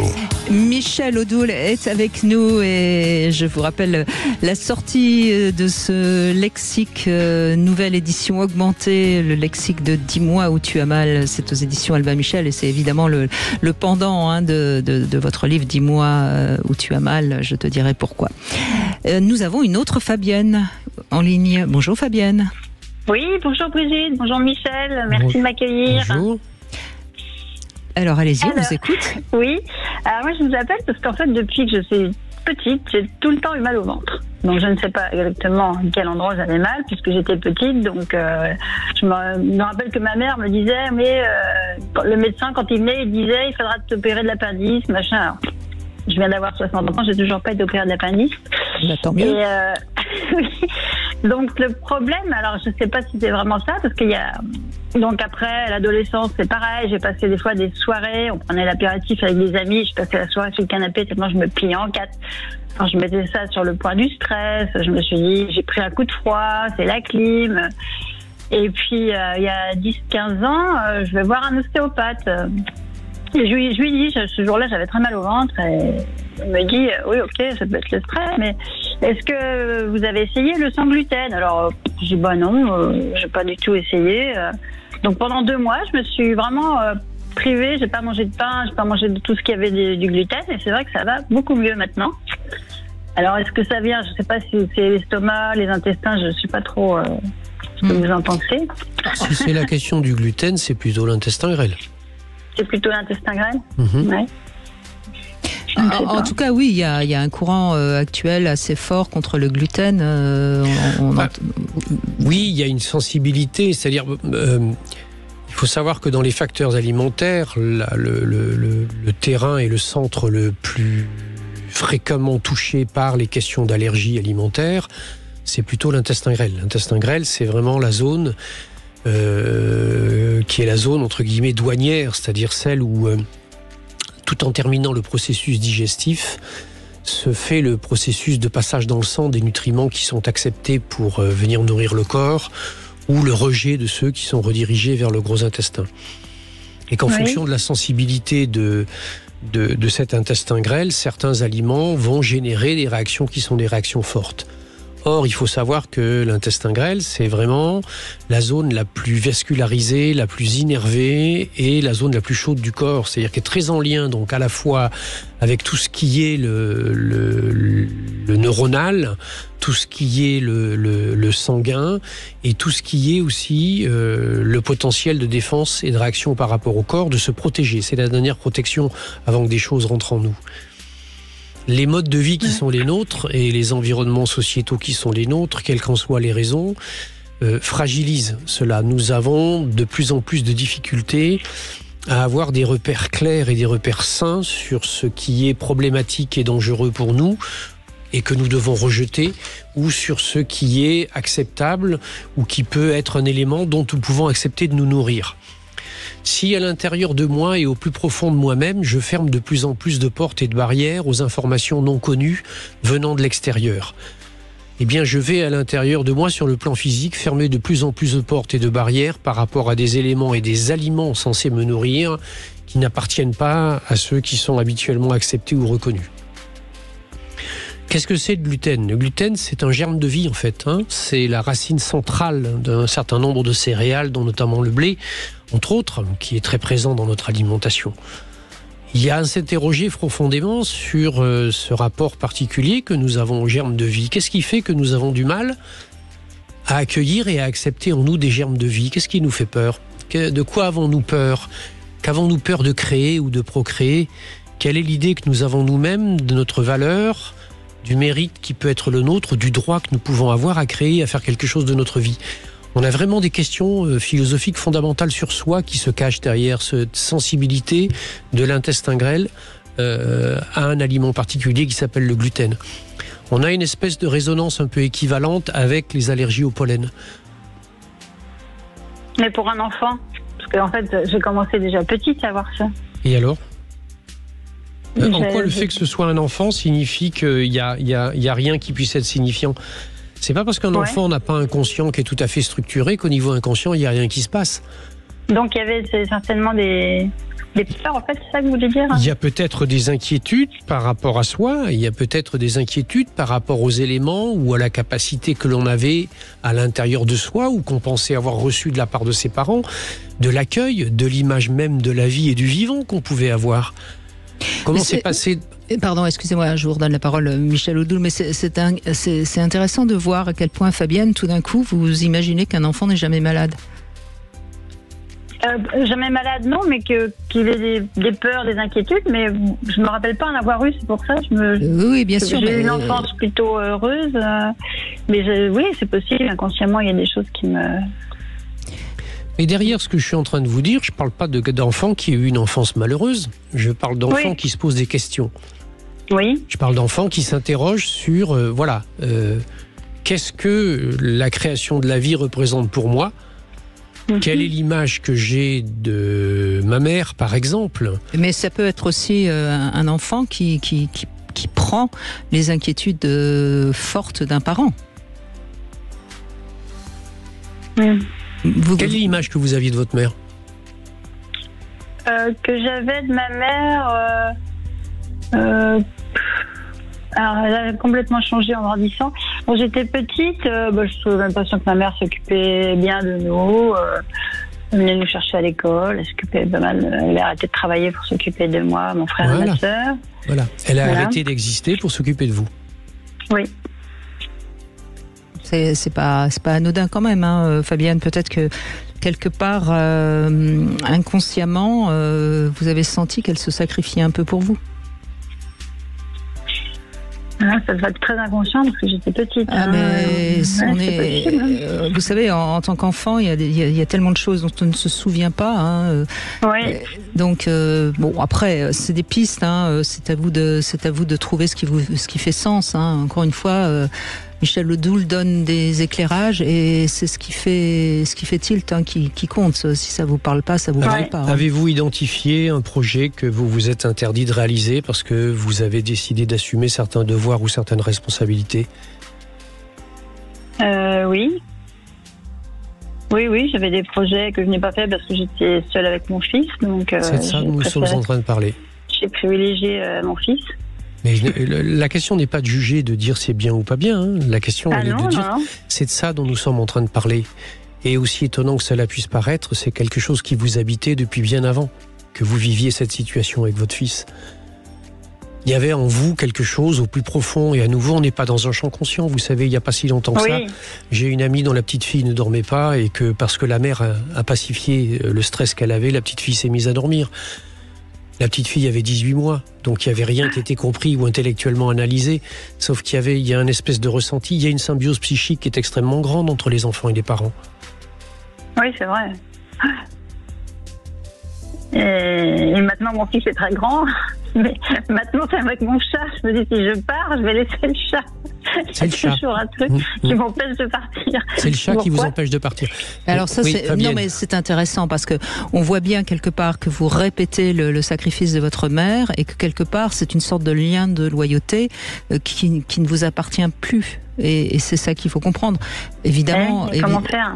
Michel Odoul est avec nous et je vous rappelle la sortie de ce lexique, nouvelle édition augmentée, le lexique de 10 mois où tu as mal. C'est aux éditions Albin Michel et c'est évidemment le pendant de votre livre 10 mois où tu as mal, je te dirai pourquoi. Nous avons une autre Fabienne en ligne. Bonjour Fabienne. Oui, bonjour Brigitte, bonjour Michel, merci de m'accueillir. Bonjour. Alors allez-y, on vous écoute. Oui, alors moi je vous appelle parce qu'en fait depuis que je suis petite, j'ai tout le temps eu mal au ventre. Donc je ne sais pas exactement à quel endroit j'avais mal puisque j'étais petite. Donc je me rappelle que ma mère me disait mais le médecin quand il venait il disait il faudra t'opérer de l'appendice, machin. Alors, je viens d'avoir 60 ans, j'ai toujours pas été opérée de l'appendice. Tant mieux. Et, oui. Donc le problème, alors je sais pas si c'est vraiment ça, parce qu'il y a donc après l'adolescence c'est pareil, j'ai passé des fois des soirées, on prenait l'apéritif avec des amis, je passais la soirée sur le canapé tellement je me pliais en quatre. Quand je mettais ça sur le point du stress, je me suis dit j'ai pris un coup de froid, c'est la clim. Et puis il y a 10-15 ans, je vais voir un ostéopathe. Et je lui dis, ce jour-là, j'avais très mal au ventre et il me dit, oui, ok, ça peut être le stress, mais est-ce que vous avez essayé le sans gluten? Alors, je dis, non, j'ai pas du tout essayé. Donc, pendant 2 mois, je me suis vraiment privée, j'ai pas mangé de pain, j'ai pas mangé de tout ce qui avait du gluten et c'est vrai que ça va beaucoup mieux maintenant. Alors, est-ce que ça vient? Je sais pas si c'est l'estomac, les intestins, je sais pas trop ce que vous en pensez. Si c'est la question du gluten, c'est plutôt l'intestin grêle. C'est plutôt l'intestin grêle. Ouais. En tout cas, oui, il y a un courant actuel assez fort contre le gluten. Oui, il y a une sensibilité, c'est-à-dire il faut savoir que dans les facteurs alimentaires, le terrain est le centre le plus fréquemment touché par les questions d'allergie alimentaire. C'est plutôt l'intestin grêle. L'intestin grêle, c'est vraiment la zone qui est la zone entre guillemets douanière, c'est-à-dire celle où tout en terminant le processus digestif se fait le processus de passage dans le sang des nutriments qui sont acceptés pour venir nourrir le corps ou le rejet de ceux qui sont redirigés vers le gros intestin. Et qu'en fonction de la sensibilité de cet intestin grêle, certains aliments vont générer des réactions qui sont des réactions fortes. Or, il faut savoir que l'intestin grêle, c'est vraiment la zone la plus vascularisée, la plus innervée et la zone la plus chaude du corps. C'est-à-dire qu'elle est très en lien, donc à la fois avec tout ce qui est le neuronal, tout ce qui est le sanguin et tout ce qui est aussi le potentiel de défense et de réaction par rapport au corps, de se protéger. C'est la dernière protection avant que des choses rentrent en nous. Les modes de vie qui sont les nôtres et les environnements sociétaux qui sont les nôtres, quelles qu'en soient les raisons, fragilisent cela. Nous avons de plus en plus de difficultés à avoir des repères clairs et des repères sains sur ce qui est problématique et dangereux pour nous et que nous devons rejeter, ou sur ce qui est acceptable ou qui peut être un élément dont nous pouvons accepter de nous nourrir. Si à l'intérieur de moi et au plus profond de moi-même, je ferme de plus en plus de portes et de barrières aux informations non connues venant de l'extérieur, eh bien je vais à l'intérieur de moi, sur le plan physique, fermer de plus en plus de portes et de barrières par rapport à des éléments et des aliments censés me nourrir qui n'appartiennent pas à ceux qui sont habituellement acceptés ou reconnus. Qu'est-ce que c'est le gluten ? Le gluten, c'est un germe de vie en fait. C'est la racine centrale d'un certain nombre de céréales, dont notamment le blé, entre autres, qui est très présent dans notre alimentation. Il y a à s'interroger profondément sur ce rapport particulier que nous avons aux germes de vie. Qu'est-ce qui fait que nous avons du mal à accueillir et à accepter en nous des germes de vie ? Qu'est-ce qui nous fait peur ? De quoi avons-nous peur ? Qu'avons-nous peur de créer ou de procréer ? Quelle est l'idée que nous avons nous-mêmes de notre valeur, du mérite qui peut être le nôtre, du droit que nous pouvons avoir à créer, à faire quelque chose de notre vie ? On a vraiment des questions philosophiques fondamentales sur soi qui se cachent derrière cette sensibilité de l'intestin grêle à un aliment particulier qui s'appelle le gluten. On a une espèce de résonance un peu équivalente avec les allergies au pollen. Mais pour un enfant, parce qu'en fait, j'ai commencé déjà petite à voir ça. Et alors ? En quoi le fait que ce soit un enfant signifie qu'il y a rien qui puisse être signifiant ? C'est pas parce qu'un enfant n'a pas un conscient qui est tout à fait structuré qu'au niveau inconscient, il n'y a rien qui se passe. Donc il y avait certainement des peurs, en fait, c'est ça que vous voulez dire ? Il y a peut-être des inquiétudes par rapport à soi, il y a peut-être des inquiétudes par rapport aux éléments ou à la capacité que l'on avait à l'intérieur de soi ou qu'on pensait avoir reçu de la part de ses parents, de l'accueil, de l'image même de la vie et du vivant qu'on pouvait avoir. Comment s'est passé... Pardon, excusez-moi, je vous redonne la parole, Michel Odoul, mais c'est intéressant de voir à quel point, Fabienne, tout d'un coup, vous imaginez qu'un enfant n'est jamais malade. Jamais malade, non, mais qu'il ait des peurs, des inquiétudes, mais je me rappelle pas en avoir eu, c'est pour ça. Oui, bien sûr. J'ai eu une enfance plutôt heureuse, mais oui, c'est possible, inconsciemment, il y a des choses qui me... Et derrière ce que je suis en train de vous dire, je ne parle pas d'enfants qui ont eu une enfance malheureuse, je parle d'enfants qui se posent des questions. Oui. Je parle d'enfants qui s'interrogent sur, qu'est-ce que la création de la vie représente pour moi ? Quelle est l'image que j'ai de ma mère, par exemple ? Mais ça peut être aussi un enfant qui prend les inquiétudes fortes d'un parent. Quelle est l'image que vous aviez de votre mère ? Que j'avais de ma mère... alors, elle a complètement changé en grandissant. Quand j'étais petite, je trouvais l'impression que ma mère s'occupait bien de nous. Elle venait nous chercher à l'école. Elle s'occupait pas mal. Elle a arrêté de travailler pour s'occuper de moi, mon frère et ma sœur. Voilà. Elle a arrêté d'exister pour s'occuper de vous. Oui. C'est pas anodin quand même, hein, Fabienne. Peut-être que quelque part, inconsciemment, vous avez senti qu'elle se sacrifiait un peu pour vous. Ça devait être très inconscient parce que j'étais petite. Vous savez, en tant qu'enfant, il y a tellement de choses dont on ne se souvient pas. Donc, après, c'est des pistes. C'est à vous de trouver ce qui fait sens. Encore une fois. Michel Odoul donne des éclairages et c'est ce qui fait tilt qui compte. Si ça vous parle pas, ça vous parle pas. Avez-vous identifié un projet que vous vous êtes interdit de réaliser parce que vous avez décidé d'assumer certains devoirs ou certaines responsabilités ? Oui. Oui, j'avais des projets que je n'ai pas fait parce que j'étais seule avec mon fils. Donc, c'est de ça dont nous sommes en train de parler. J'ai privilégié mon fils. Mais la question n'est pas de juger, de dire c'est bien ou pas bien. La question est de dire c'est de ça dont nous sommes en train de parler. Et aussi étonnant que cela puisse paraître, c'est quelque chose qui vous habitait depuis bien avant que vous viviez cette situation avec votre fils. Il y avait en vous quelque chose au plus profond. Et à nouveau, on n'est pas dans un champ conscient. Vous savez, il n'y a pas si longtemps que ça, j'ai une amie dont la petite fille ne dormait pas et que parce que la mère a pacifié le stress qu'elle avait, la petite fille s'est mise à dormir. La petite fille avait 18 mois, donc il n'y avait rien qui était compris ou intellectuellement analysé, sauf qu'il y a une espèce de ressenti, il y a une symbiose psychique qui est extrêmement grande entre les enfants et les parents. Oui, c'est vrai. Et maintenant, mon fils est très grand, Mais maintenant, c'est avec mon chat. Je me dis, si je pars, je vais laisser le chat. C'est le chat. toujours un truc qui m'empêche de partir. C'est le chat qui vous empêche de partir. Alors ça, non, mais c'est intéressant parce que on voit bien quelque part que vous répétez le sacrifice de votre mère et que quelque part c'est une sorte de lien de loyauté qui ne vous appartient plus. Et c'est ça qu'il faut comprendre. Évidemment. Comment faire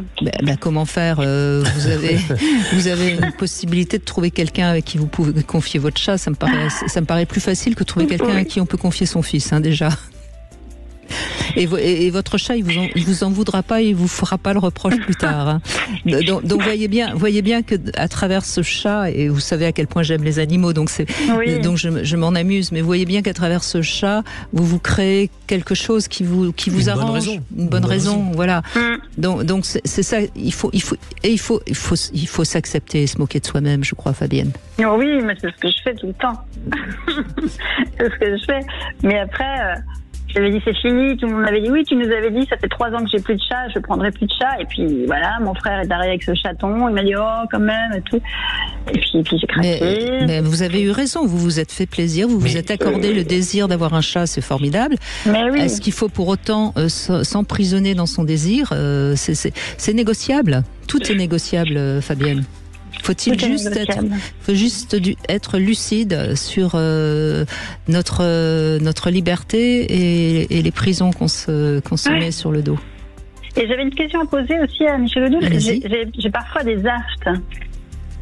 comment faire vous avez une possibilité de trouver quelqu'un avec qui vous pouvez confier votre chat. Ça me paraît plus facile que de trouver quelqu'un à qui on peut confier son fils, déjà. Et votre chat, il vous en voudra pas, il vous fera pas le reproche plus tard. Donc voyez bien que à travers ce chat, et vous savez à quel point j'aime les animaux, donc donc je m'en amuse, mais voyez bien qu'à travers ce chat, vous créez quelque chose qui vous arrange, une bonne raison, voilà. Donc c'est ça, il faut s'accepter et se moquer de soi-même, je crois, Fabienne. Oui, mais c'est ce que je fais tout le temps. C'est ce que je fais, mais après. J'avais dit c'est fini, tout le monde m'avait dit oui, tu nous avais dit ça fait 3 ans que j'ai plus de chat, je prendrai plus de chat, et puis voilà, mon frère est arrivé avec ce chaton, il m'a dit oh quand même et tout, et puis j'ai craqué. Mais vous avez eu raison, vous vous êtes fait plaisir, vous êtes accordé le désir d'avoir un chat, c'est formidable. Mais oui. Est-ce qu'il faut pour autant s'emprisonner dans son désir? C'est négociable, tout est négociable, Fabienne. Faut-il juste être lucide sur notre liberté et les prisons qu'on se met sur le dos. Et j'avais une question à poser aussi à Michel Odoul. J'ai parfois des aftes.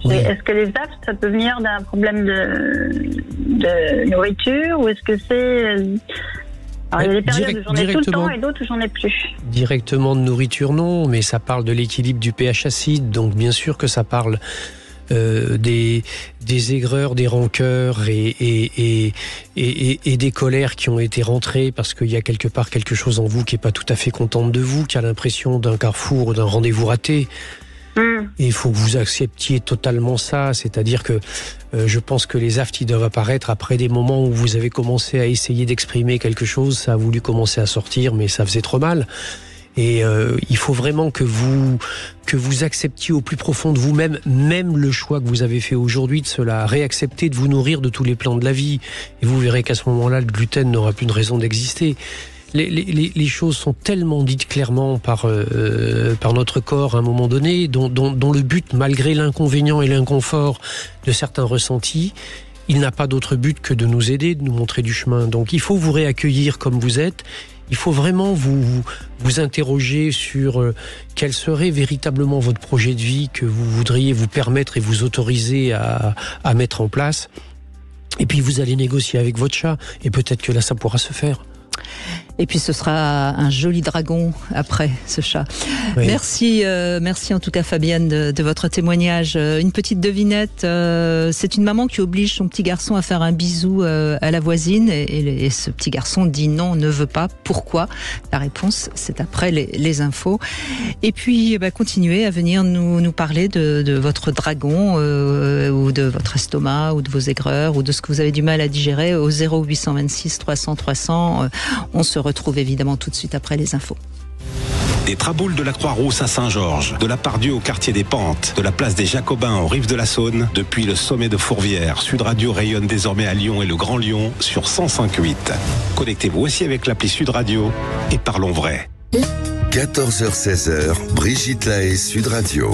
Oui. Est-ce que les aftes, ça peut venir d'un problème de nourriture ou est-ce que c'est... Alors, il y a des périodes où j'en ai tout le temps et d'autres où j'en ai plus. Directement de nourriture, non, mais ça parle de l'équilibre du pH acide, donc bien sûr que ça parle des aigreurs, des rancœurs et des colères qui ont été rentrées parce qu'il y a quelque part quelque chose en vous qui n'est pas tout à fait contente de vous, qui a l'impression d'un carrefour ou d'un rendez-vous raté. Et il faut que vous acceptiez totalement ça, c'est-à-dire que je pense que les aftes doivent apparaître après des moments où vous avez commencé à essayer d'exprimer quelque chose, ça a voulu commencer à sortir mais ça faisait trop mal. Et il faut vraiment que vous acceptiez au plus profond de vous-même, même le choix que vous avez fait aujourd'hui de cela, réaccepter de vous nourrir de tous les plans de la vie. Et vous verrez qu'à ce moment-là, le gluten n'aura plus de raison d'exister. Les choses sont tellement dites clairement par notre corps à un moment donné, dont le but, malgré l'inconvénient et l'inconfort de certains ressentis, il n'a pas d'autre but que de nous aider, de nous montrer du chemin. Donc il faut vous réaccueillir comme vous êtes. Il faut vraiment vous interroger sur quel serait véritablement votre projet de vie que vous voudriez vous permettre et vous autoriser à mettre en place. Et puis vous allez négocier avec votre chat et peut-être que là ça pourra se faire. Et puis ce sera un joli dragon après ce chat. Oui. Merci en tout cas Fabienne de votre témoignage. Une petite devinette, c'est une maman qui oblige son petit garçon à faire un bisou à la voisine et ce petit garçon dit non, ne veut pas. Pourquoi? La réponse c'est après les infos. Et puis continuez à venir nous parler de votre dragon ou de votre estomac ou de vos aigreurs ou de ce que vous avez du mal à digérer au 0826 300 300. On se retrouve évidemment tout de suite après les infos. Des traboules de la Croix-Rousse à Saint-Georges, de la Pardieu au quartier des Pentes, de la place des Jacobins aux rives de la Saône, depuis le sommet de Fourvière, Sud Radio rayonne désormais à Lyon et le Grand Lyon sur 105.8. Connectez-vous aussi avec l'appli Sud Radio et parlons vrai. 14h-16h, Brigitte Lahaie, Sud Radio.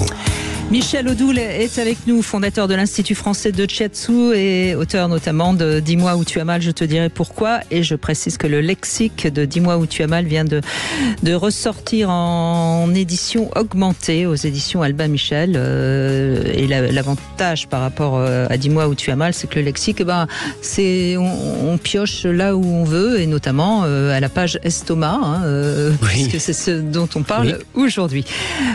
Michel Odoul est avec nous, fondateur de l'Institut français de Shiatsu et auteur notamment de « Dis-moi où tu as mal, je te dirai pourquoi ». Et je précise que le lexique de « Dis-moi où tu as mal » vient de ressortir en édition augmentée aux éditions Albin Michel. Et l'avantage par rapport à « Dis-moi où tu as mal », c'est que le lexique, on pioche là où on veut et notamment à la page estomac, puisque c'est ce dont on parle aujourd'hui.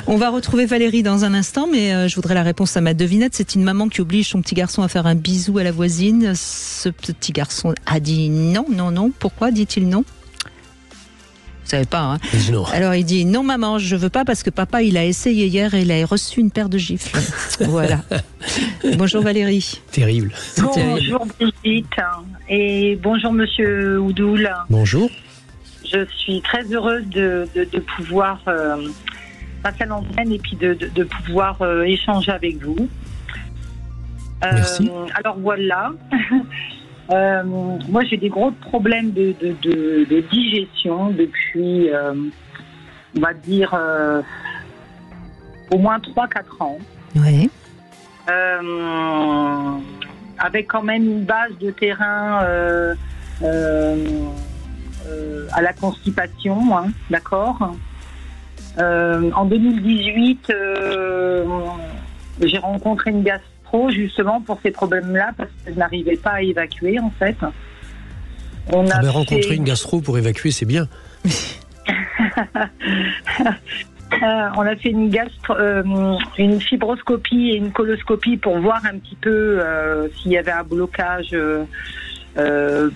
On va retrouver Valérie dans un instant, mais je voudrais la réponse à ma devinette. C'est une maman qui oblige son petit garçon à faire un bisou à la voisine. Ce petit garçon a dit non. Pourquoi dit-il non? Vous savez pas, hein? Non. Alors il dit non maman, je veux pas parce que papa il a essayé hier et il a reçu une paire de gifles. Voilà. Bonjour Valérie. Terrible. Bonjour Brigitte et bonjour Monsieur Odoul. Bonjour. Je suis très heureuse de pouvoir passer à l'antenne et puis de pouvoir échanger avec vous. Merci. Alors voilà, Moi, j'ai des gros problèmes de digestion depuis, on va dire, au moins 3-4 ans. Oui. Avec quand même une base de terrain à la constipation, hein, d'accord. En 2018, j'ai rencontré une gastro justement pour ces problèmes-là parce que je n'arrivais pas à évacuer en fait. Rencontrer une gastro pour évacuer, c'est bien. On a fait une fibroscopie et une coloscopie pour voir un petit peu s'il y avait un blocage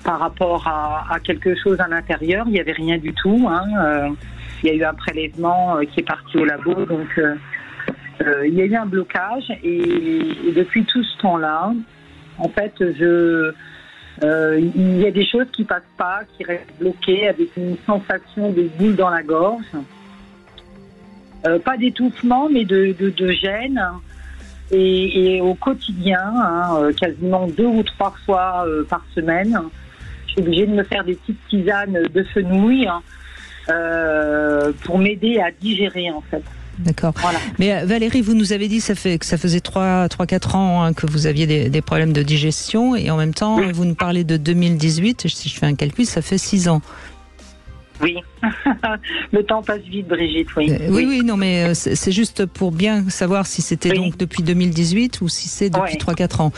par rapport à quelque chose à l'intérieur. Il n'y avait rien du tout. Hein. Il y a eu un prélèvement qui est parti au labo, donc il y a eu un blocage. Et depuis tout ce temps-là, en fait, il y a des choses qui passent pas, qui restent bloquées avec une sensation de boule dans la gorge. Pas d'étouffement, mais de gêne. Et au quotidien, quasiment 2 ou 3 fois par semaine, je suis obligée de me faire des petites tisanes de fenouil pour m'aider à digérer, en fait. D'accord. Voilà. Mais Valérie, vous nous avez dit que ça faisait 3-4 ans que vous aviez des problèmes de digestion, et en même temps, vous nous parlez de 2018, si je fais un calcul, ça fait 6 ans. Oui, le temps passe vite, Brigitte, oui. Oui, non, mais c'est juste pour bien savoir si c'était donc depuis 2018 ou si c'est depuis 3-4 ans.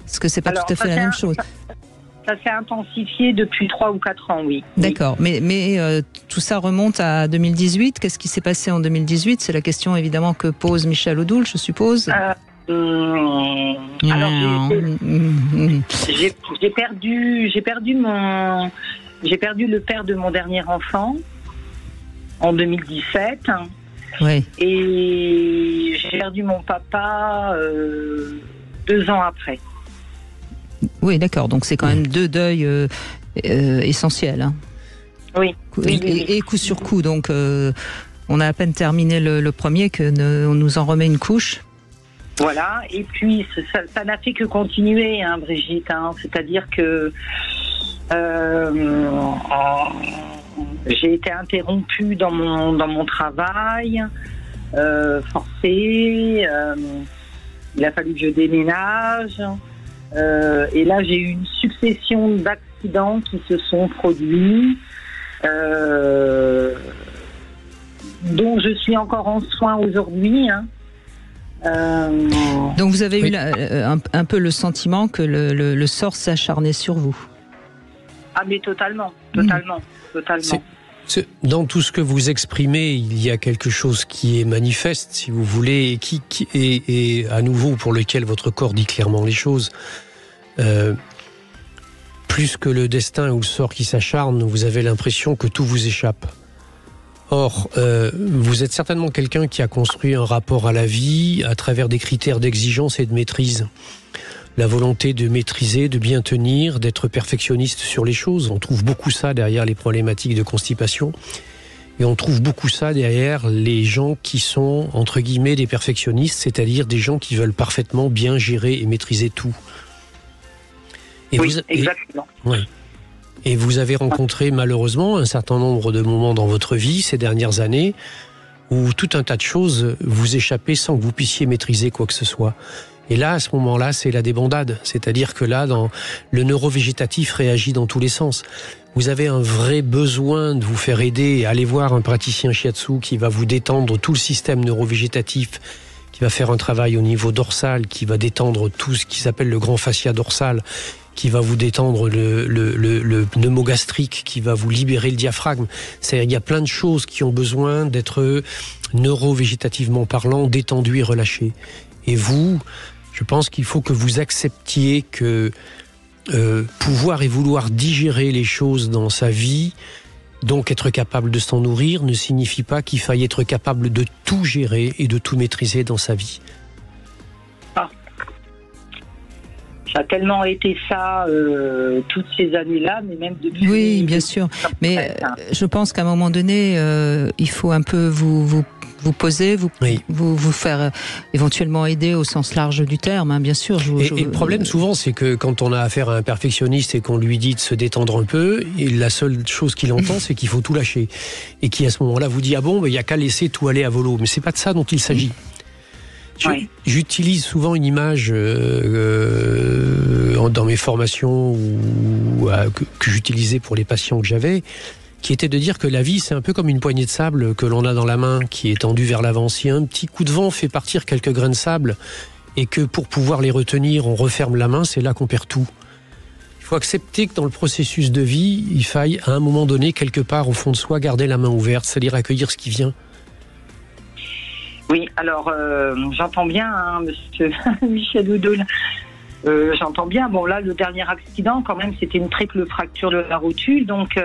Parce que c'est pas tout à fait la même chose. Ça s'est intensifié depuis 3 ou 4 ans, oui. D'accord, mais tout ça remonte à 2018. Qu'est-ce qui s'est passé en 2018 ? C'est la question évidemment que pose Michel Odoul, je suppose. Alors, j'ai perdu le père de mon dernier enfant en 2017. Oui. Et j'ai perdu mon papa 2 ans après. Oui, d'accord. Donc c'est quand même 2 deuils essentiels. Hein. Oui. Et coup sur coup. Donc on a à peine terminé le premier on nous en remet une couche. Voilà. Et puis ça n'a fait que continuer, hein, Brigitte. Hein. C'est-à-dire que j'ai été interrompue dans mon travail, forcée. Il a fallu que je déménage. Et là, j'ai eu une succession d'accidents qui se sont produits, dont je suis encore en soins aujourd'hui. Hein. Donc vous avez eu un peu le sentiment que le sort s'acharnait sur vous. Ah mais totalement. Dans tout ce que vous exprimez, il y a quelque chose qui est manifeste, si vous voulez, et à nouveau pour lequel votre corps dit clairement les choses. Plus que le destin ou le sort qui s'acharne, vous avez l'impression que tout vous échappe. Or, vous êtes certainement quelqu'un qui a construit un rapport à la vie à travers des critères d'exigence et de maîtrise. La volonté de maîtriser, de bien tenir, d'être perfectionniste sur les choses. On trouve beaucoup ça derrière les problématiques de constipation. Et on trouve beaucoup ça derrière les gens qui sont, entre guillemets, des perfectionnistes, c'est-à-dire des gens qui veulent parfaitement bien gérer et maîtriser tout. Exactement. Et vous avez rencontré malheureusement un certain nombre de moments dans votre vie ces dernières années où tout un tas de choses vous échappaient sans que vous puissiez maîtriser quoi que ce soit. Et là, à ce moment-là, c'est la débandade. C'est-à-dire que là, le neurovégétatif réagit dans tous les sens. Vous avez un vrai besoin de vous faire aider. Allez voir un praticien shiatsu qui va vous détendre tout le système neurovégétatif, qui va faire un travail au niveau dorsal, qui va détendre tout ce qui s'appelle le grand fascia dorsal, qui va vous détendre le pneumogastrique, qui va vous libérer le diaphragme. C'est-à-dire qu'il y a plein de choses qui ont besoin d'être neurovégétativement parlant, détendues et relâchées. Et vous, je pense qu'il faut que vous acceptiez que pouvoir et vouloir digérer les choses dans sa vie, donc être capable de s'en nourrir, ne signifie pas qu'il faille être capable de tout gérer et de tout maîtriser dans sa vie. Ça a tellement été ça toutes ces années-là, mais même depuis... Oui, bien sûr. Mais je pense qu'à un moment donné, il faut un peu vous poser, vous faire éventuellement aider au sens large du terme, hein, bien sûr. Et le problème souvent, c'est que quand on a affaire à un perfectionniste et qu'on lui dit de se détendre un peu, et la seule chose qu'il entend, c'est qu'il faut tout lâcher. Et qui à ce moment-là vous dit, ah bon, il n'y a qu'à laisser tout aller à volo. Mais c'est pas de ça dont il s'agit. J'utilise souvent une image dans mes formations que j'utilisais pour les patients que j'avais, qui était de dire que la vie, c'est un peu comme une poignée de sable que l'on a dans la main, qui est tendue vers l'avant. Si un petit coup de vent fait partir quelques grains de sable, et que pour pouvoir les retenir, on referme la main, c'est là qu'on perd tout. Il faut accepter que dans le processus de vie, il faille, à un moment donné, quelque part, au fond de soi, garder la main ouverte, c'est-à-dire accueillir ce qui vient. Oui, alors j'entends bien, hein, monsieur Michel Oudol. J'entends bien. Bon, là, le dernier accident, quand même, c'était une triple fracture de la rotule, donc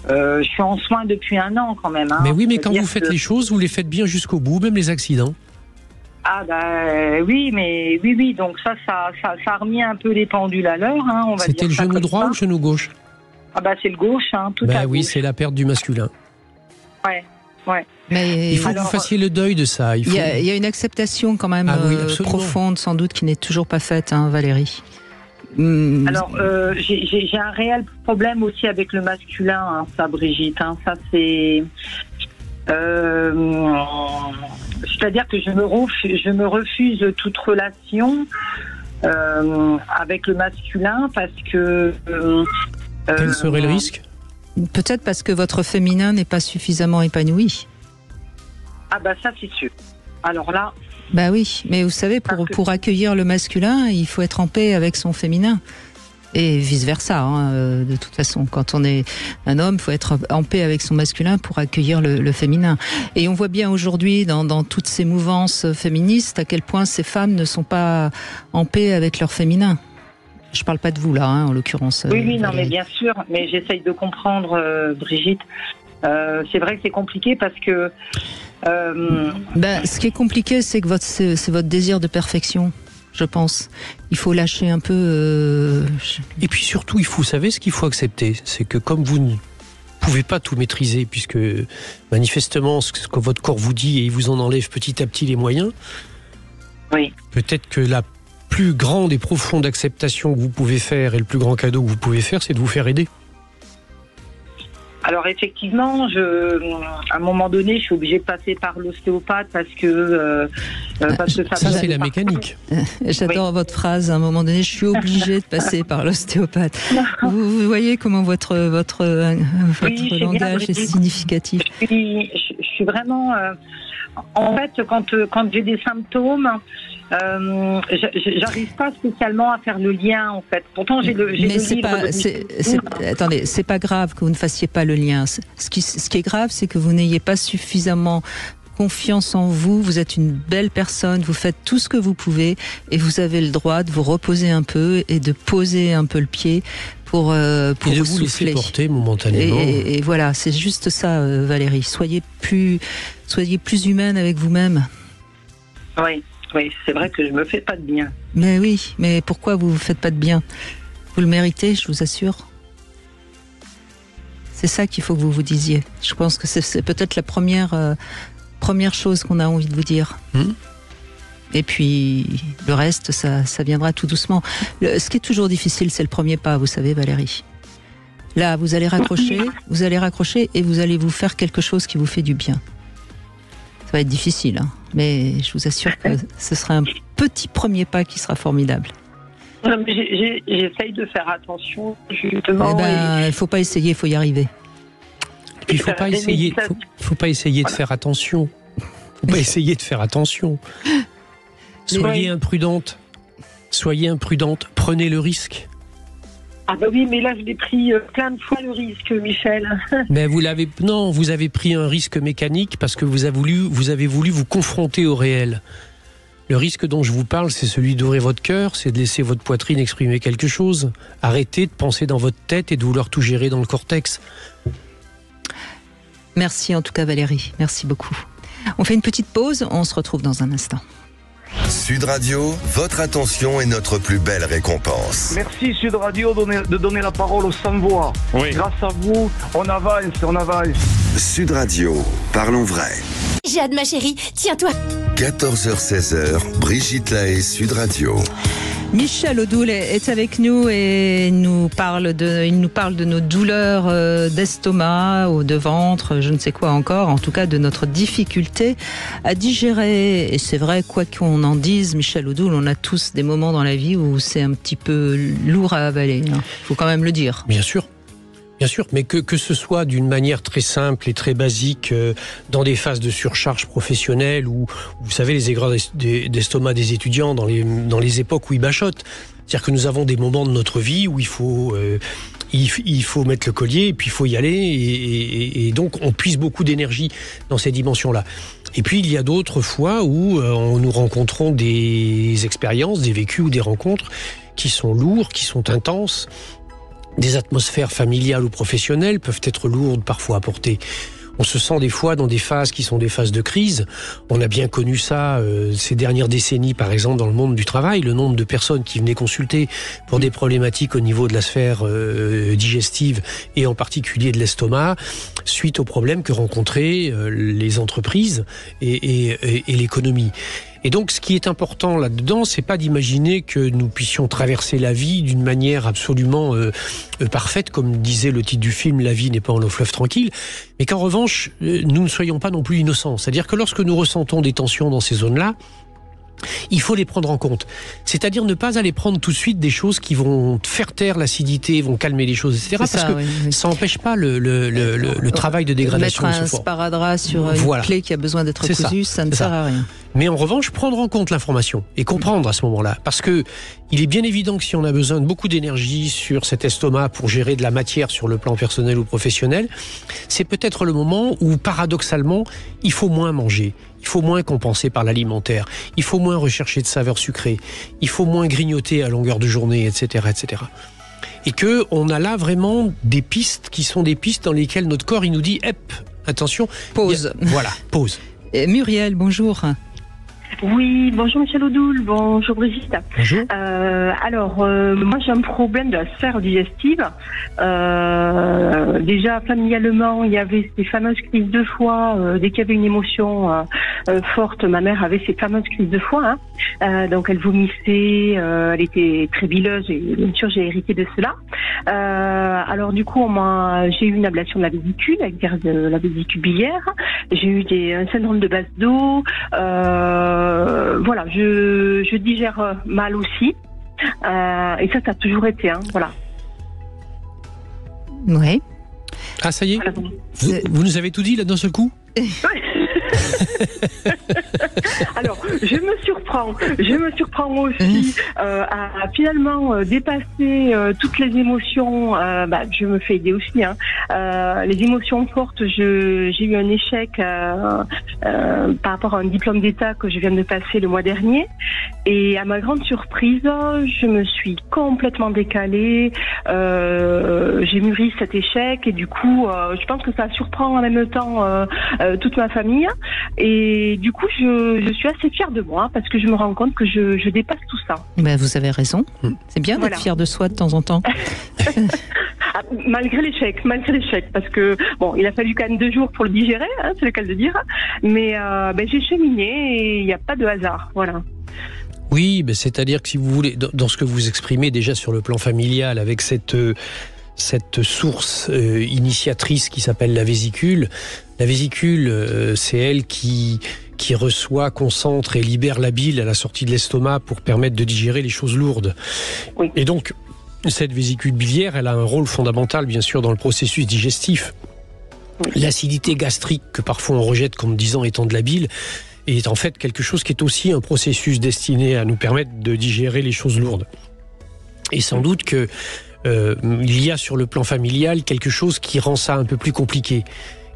je suis en soins depuis 1 an, quand même. Hein. Mais oui, mais quand vous faites les choses, vous les faites bien jusqu'au bout, même les accidents. Ah oui, mais oui, donc ça a remis un peu les pendules à l'heure. Hein, c'était le genou droit ou le genou gauche? Ah c'est le gauche, hein, tout à oui, gauche. C'est la perte du masculin. Ouais. Mais il faut que vous fassiez le deuil de ça. Il y a une acceptation quand même profonde, sans doute, qui n'est toujours pas faite, hein, Valérie. Alors, j'ai un réel problème aussi avec le masculin, hein, ça, Brigitte. Hein, ça, c'est... c'est-à-dire que je me refuse toute relation avec le masculin parce que... Quel serait le risque ? Peut-être parce que votre féminin n'est pas suffisamment épanoui. Ah ça c'est sûr. Alors là... oui, mais vous savez, pour accueillir le masculin, il faut être en paix avec son féminin. Et vice-versa, hein, de toute façon. Quand on est un homme, il faut être en paix avec son masculin pour accueillir le féminin. Et on voit bien aujourd'hui, dans toutes ces mouvances féministes, à quel point ces femmes ne sont pas en paix avec leur féminin. Je ne parle pas de vous, là, hein, en l'occurrence. Oui, non, mais bien sûr. Mais j'essaye de comprendre, Brigitte. C'est vrai que c'est compliqué parce que... ce qui est compliqué, c'est que c'est votre désir de perfection, je pense. Il faut lâcher un peu... Et puis surtout, vous savez ce qu'il faut accepter, c'est que comme vous ne pouvez pas tout maîtriser, puisque manifestement, ce que votre corps vous dit, et il vous en enlève petit à petit les moyens, peut-être que la plus grande et profonde acceptation que vous pouvez faire, et le plus grand cadeau que vous pouvez faire, c'est de vous faire aider. Alors effectivement, à un moment donné, je suis obligée de passer par l'ostéopathe parce que ça c'est la mécanique. J'adore votre phrase. À un moment donné, je suis obligée de passer par l'ostéopathe. Vous voyez comment votre langage est significatif. Je suis vraiment. En fait, quand j'ai des symptômes, j'arrive pas spécialement à faire le lien, en fait. Pourtant, j'ai le livre. Attendez, c'est pas grave que vous ne fassiez pas le lien. Ce qui est grave, c'est que vous n'ayez pas suffisamment confiance en vous. Vous êtes une belle personne, vous faites tout ce que vous pouvez et vous avez le droit de vous reposer un peu et de poser un peu le pied pour vous souffler. Porter momentanément. Et voilà, c'est juste ça, Valérie. Soyez plus humaine avec vous-même. Oui, c'est vrai que je me fais pas de bien. Mais oui, mais pourquoi vous faites pas de bien? Vous le méritez, je vous assure. C'est ça qu'il faut que vous vous disiez. Je pense que c'est peut-être la première chose qu'on a envie de vous dire. Et puis le reste, ça viendra tout doucement. Ce qui est toujours difficile, c'est le premier pas, vous savez, Valérie. Là, vous allez raccrocher et vous allez vous faire quelque chose qui vous fait du bien. Ça va être difficile, hein, mais je vous assure que ce sera un petit premier pas qui sera formidable. J'essaye de faire attention, justement. Il ne faut pas essayer, il faut y arriver. Il ne faut pas essayer de faire attention. Faut pas essayer de faire attention. Soyez imprudente. Prenez le risque. Ah oui, mais là je l'ai pris plein de fois le risque, Michel. Mais vous avez pris un risque mécanique parce que vous avez voulu vous confronter au réel. Le risque dont je vous parle, c'est celui d'ouvrir votre cœur, c'est de laisser votre poitrine exprimer quelque chose. Arrêtez de penser dans votre tête et de vouloir tout gérer dans le cortex. Merci en tout cas, Valérie. Merci beaucoup. On fait une petite pause, on se retrouve dans un instant. Sud Radio, votre attention est notre plus belle récompense. Merci Sud Radio de donner la parole aux sans-voix. Oui. Grâce à vous, on avance. Sud Radio, parlons vrai. J'ai hâte, ma chérie, tiens-toi. 14h-16h, Brigitte Lahaie, Sud Radio. Michel Odoul est avec nous et il nous parle de nos douleurs d'estomac ou de ventre, je ne sais quoi encore, en tout cas de notre difficulté à digérer. Et c'est vrai, quoi qu'on en dise, Michel Odoul, on a tous des moments dans la vie où c'est un petit peu lourd à avaler. Il faut quand même le dire. Bien sûr. Bien sûr, mais que ce soit d'une manière très simple et très basique, dans des phases de surcharge professionnelle ou vous savez les aigreurs d'estomac des étudiants dans les époques où ils bachotent. C'est-à-dire que nous avons des moments de notre vie où il faut mettre le collier et puis il faut y aller et donc on puise beaucoup d'énergie dans ces dimensions-là. Et puis il y a d'autres fois où nous rencontrons des expériences, des vécus ou des rencontres qui sont lourds, qui sont intenses. Des atmosphères familiales ou professionnelles peuvent être lourdes parfois à porter. On se sent des fois dans des phases qui sont des phases de crise. On a bien connu ça ces dernières décennies, par exemple, dans le monde du travail. Le nombre de personnes qui venaient consulter pour des problématiques au niveau de la sphère digestive et en particulier de l'estomac, suite aux problèmes que rencontraient les entreprises et l'économie. Et donc, ce qui est important là-dedans, c'est pas d'imaginer que nous puissions traverser la vie d'une manière absolument parfaite, comme disait le titre du film « La vie n'est pas un long fleuve tranquille », mais qu'en revanche, nous ne soyons pas non plus innocents. C'est-à-dire que lorsque nous ressentons des tensions dans ces zones-là, il faut les prendre en compte. C'est-à-dire ne pas aller prendre tout de suite des choses qui vont faire taire l'acidité, vont calmer les choses, etc. Parce que ça n'empêche pas le travail de dégradation. Mettre un sparadrap sur une clé qui a besoin d'être cousue, ça ne sert à rien. Mais en revanche, prendre en compte l'information et comprendre à ce moment-là. Parce que il est bien évident que si on a besoin de beaucoup d'énergie sur cet estomac pour gérer de la matière sur le plan personnel ou professionnel, c'est peut-être le moment où, paradoxalement, il faut moins manger. Il faut moins compenser par l'alimentaire. Il faut moins rechercher de saveurs sucrées. Il faut moins grignoter à longueur de journée, etc., etc. Et que on a là vraiment des pistes qui sont des pistes dans lesquelles notre corps il nous dit attention, pause. Voilà, pause. Muriel, bonjour. Oui, bonjour Michel Odoul, bonjour Brigitte. Bonjour. Moi j'ai un problème de la sphère digestive. Déjà familialement, il y avait ces fameuses crises de foie. Dès qu'il y avait une émotion forte, ma mère avait ces fameuses crises de foie. Donc elle vomissait, elle était très bileuse et bien sûr j'ai hérité de cela. Alors du coup, j'ai eu une ablation de la vésicule, avec de la vésicule biliaire. J'ai eu un syndrome de base d'eau. Voilà, je digère mal aussi. Et ça a toujours été, voilà. Oui. Ah, ça y est, voilà. Vous nous avez tout dit là d'un seul coup. Alors, je me surprends aussi à finalement dépasser toutes les émotions. Je me fais aider aussi. Les émotions fortes, j'ai eu un échec par rapport à un diplôme d'État que je viens de passer le mois dernier. Et à ma grande surprise, je me suis complètement décalée. J'ai mûri cet échec et du coup, je pense que ça surprend en même temps toute ma famille. Et du coup, je suis assez fière de moi parce que je me rends compte que je dépasse tout ça. Ben, vous avez raison. C'est bien d'être fière de soi de temps en temps. Malgré l'échec, parce que il a fallu quand même 2 jours pour le digérer, c'est le cas de dire. Mais j'ai cheminé et il n'y a pas de hasard, voilà. Oui, c'est-à-dire que si vous voulez, dans ce que vous exprimez déjà sur le plan familial, avec cette source initiatrice qui s'appelle la vésicule. La vésicule, c'est elle qui reçoit, concentre et libère la bile à la sortie de l'estomac pour permettre de digérer les choses lourdes. Oui. Et donc, cette vésicule biliaire, elle a un rôle fondamental, bien sûr, dans le processus digestif. Oui. L'acidité gastrique, que parfois on rejette comme disant étant de la bile, est en fait quelque chose qui est aussi un processus destiné à nous permettre de digérer les choses lourdes. Et sans doute que il y a sur le plan familial quelque chose qui rend ça un peu plus compliqué.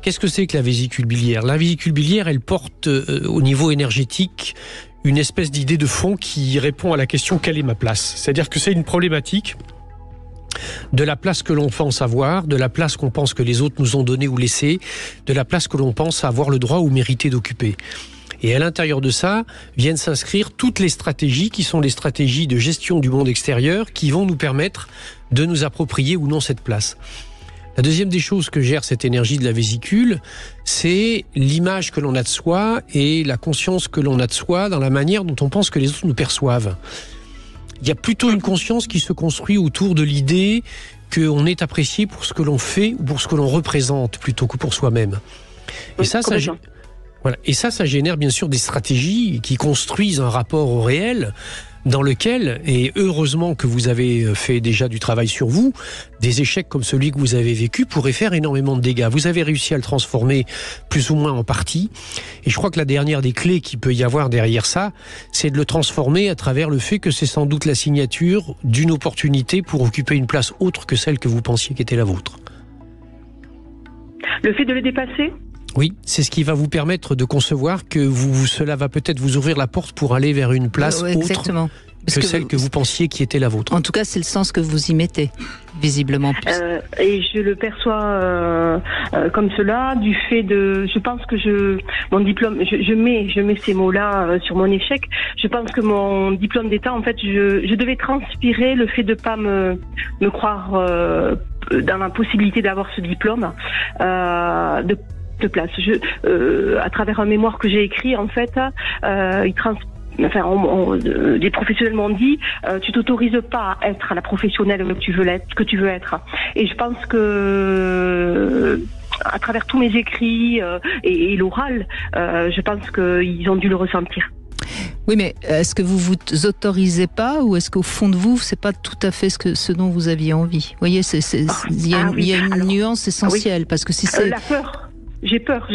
Qu'est-ce que c'est que la vésicule biliaire ? La vésicule biliaire, elle porte au niveau énergétique une espèce d'idée de fond qui répond à la question « quelle est ma place ?» C'est-à-dire que c'est une problématique de la place que l'on pense avoir, de la place qu'on pense que les autres nous ont donnée ou laissée, de la place que l'on pense avoir le droit ou mériter d'occuper. Et à l'intérieur de ça, viennent s'inscrire toutes les stratégies qui sont les stratégies de gestion du monde extérieur qui vont nous permettre de nous approprier ou non cette place. La deuxième des choses que gère cette énergie de la vésicule, c'est l'image que l'on a de soi et la conscience que l'on a de soi dans la manière dont on pense que les autres nous perçoivent. Il y a plutôt une conscience qui se construit autour de l'idée qu'on est apprécié pour ce que l'on fait ou pour ce que l'on représente plutôt que pour soi-même. Et ça génère bien sûr des stratégies qui construisent un rapport au réel dans lequel, et heureusement que vous avez fait déjà du travail sur vous, des échecs comme celui que vous avez vécu pourraient faire énormément de dégâts. Vous avez réussi à le transformer plus ou moins en partie, et je crois que la dernière des clés qu'il peut y avoir derrière ça, c'est de le transformer à travers le fait que c'est sans doute la signature d'une opportunité pour occuper une place autre que celle que vous pensiez qu'était la vôtre. Le fait de le dépasser ? Oui, c'est ce qui va vous permettre de concevoir que cela va peut-être vous ouvrir la porte pour aller vers une place autre que celle que vous pensiez qui était la vôtre. En tout cas, c'est le sens que vous y mettez, visiblement. Et je le perçois comme cela, du fait de... Je pense que mon diplôme... Je mets ces mots-là sur mon échec. Je pense que mon diplôme d'État, en fait, je devais transpirer le fait de pas me croire dans la possibilité d'avoir ce diplôme, de place. À travers un mémoire que j'ai écrit, en fait, des professionnels m'ont dit tu t'autorises pas à être la professionnelle que tu veux être. Et je pense que à travers tous mes écrits et l'oral, je pense qu'ils ont dû le ressentir. Oui, mais est-ce que vous vous autorisez pas, ou est-ce qu'au fond de vous, c'est pas tout à fait ce dont vous aviez envie? Vous voyez, il y a une nuance essentielle, parce que si c'est la peur. J'ai peur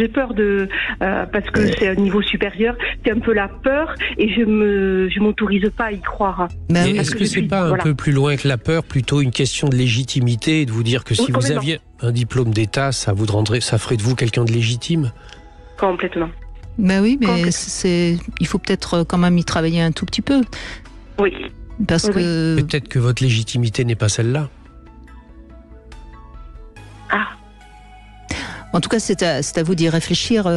parce que c'est un niveau supérieur, c'est un peu la peur, et je m'autorise pas à y croire. Mais est-ce que c'est pas un peu plus loin que la peur, plutôt une question de légitimité, et de vous dire que si vous aviez un diplôme d'État, ça ferait de vous quelqu'un de légitime? Complètement. Ben oui, mais il faut peut-être quand même y travailler un tout petit peu. Oui. Parce que peut-être que votre légitimité n'est pas celle-là. En tout cas, c'est à vous d'y réfléchir,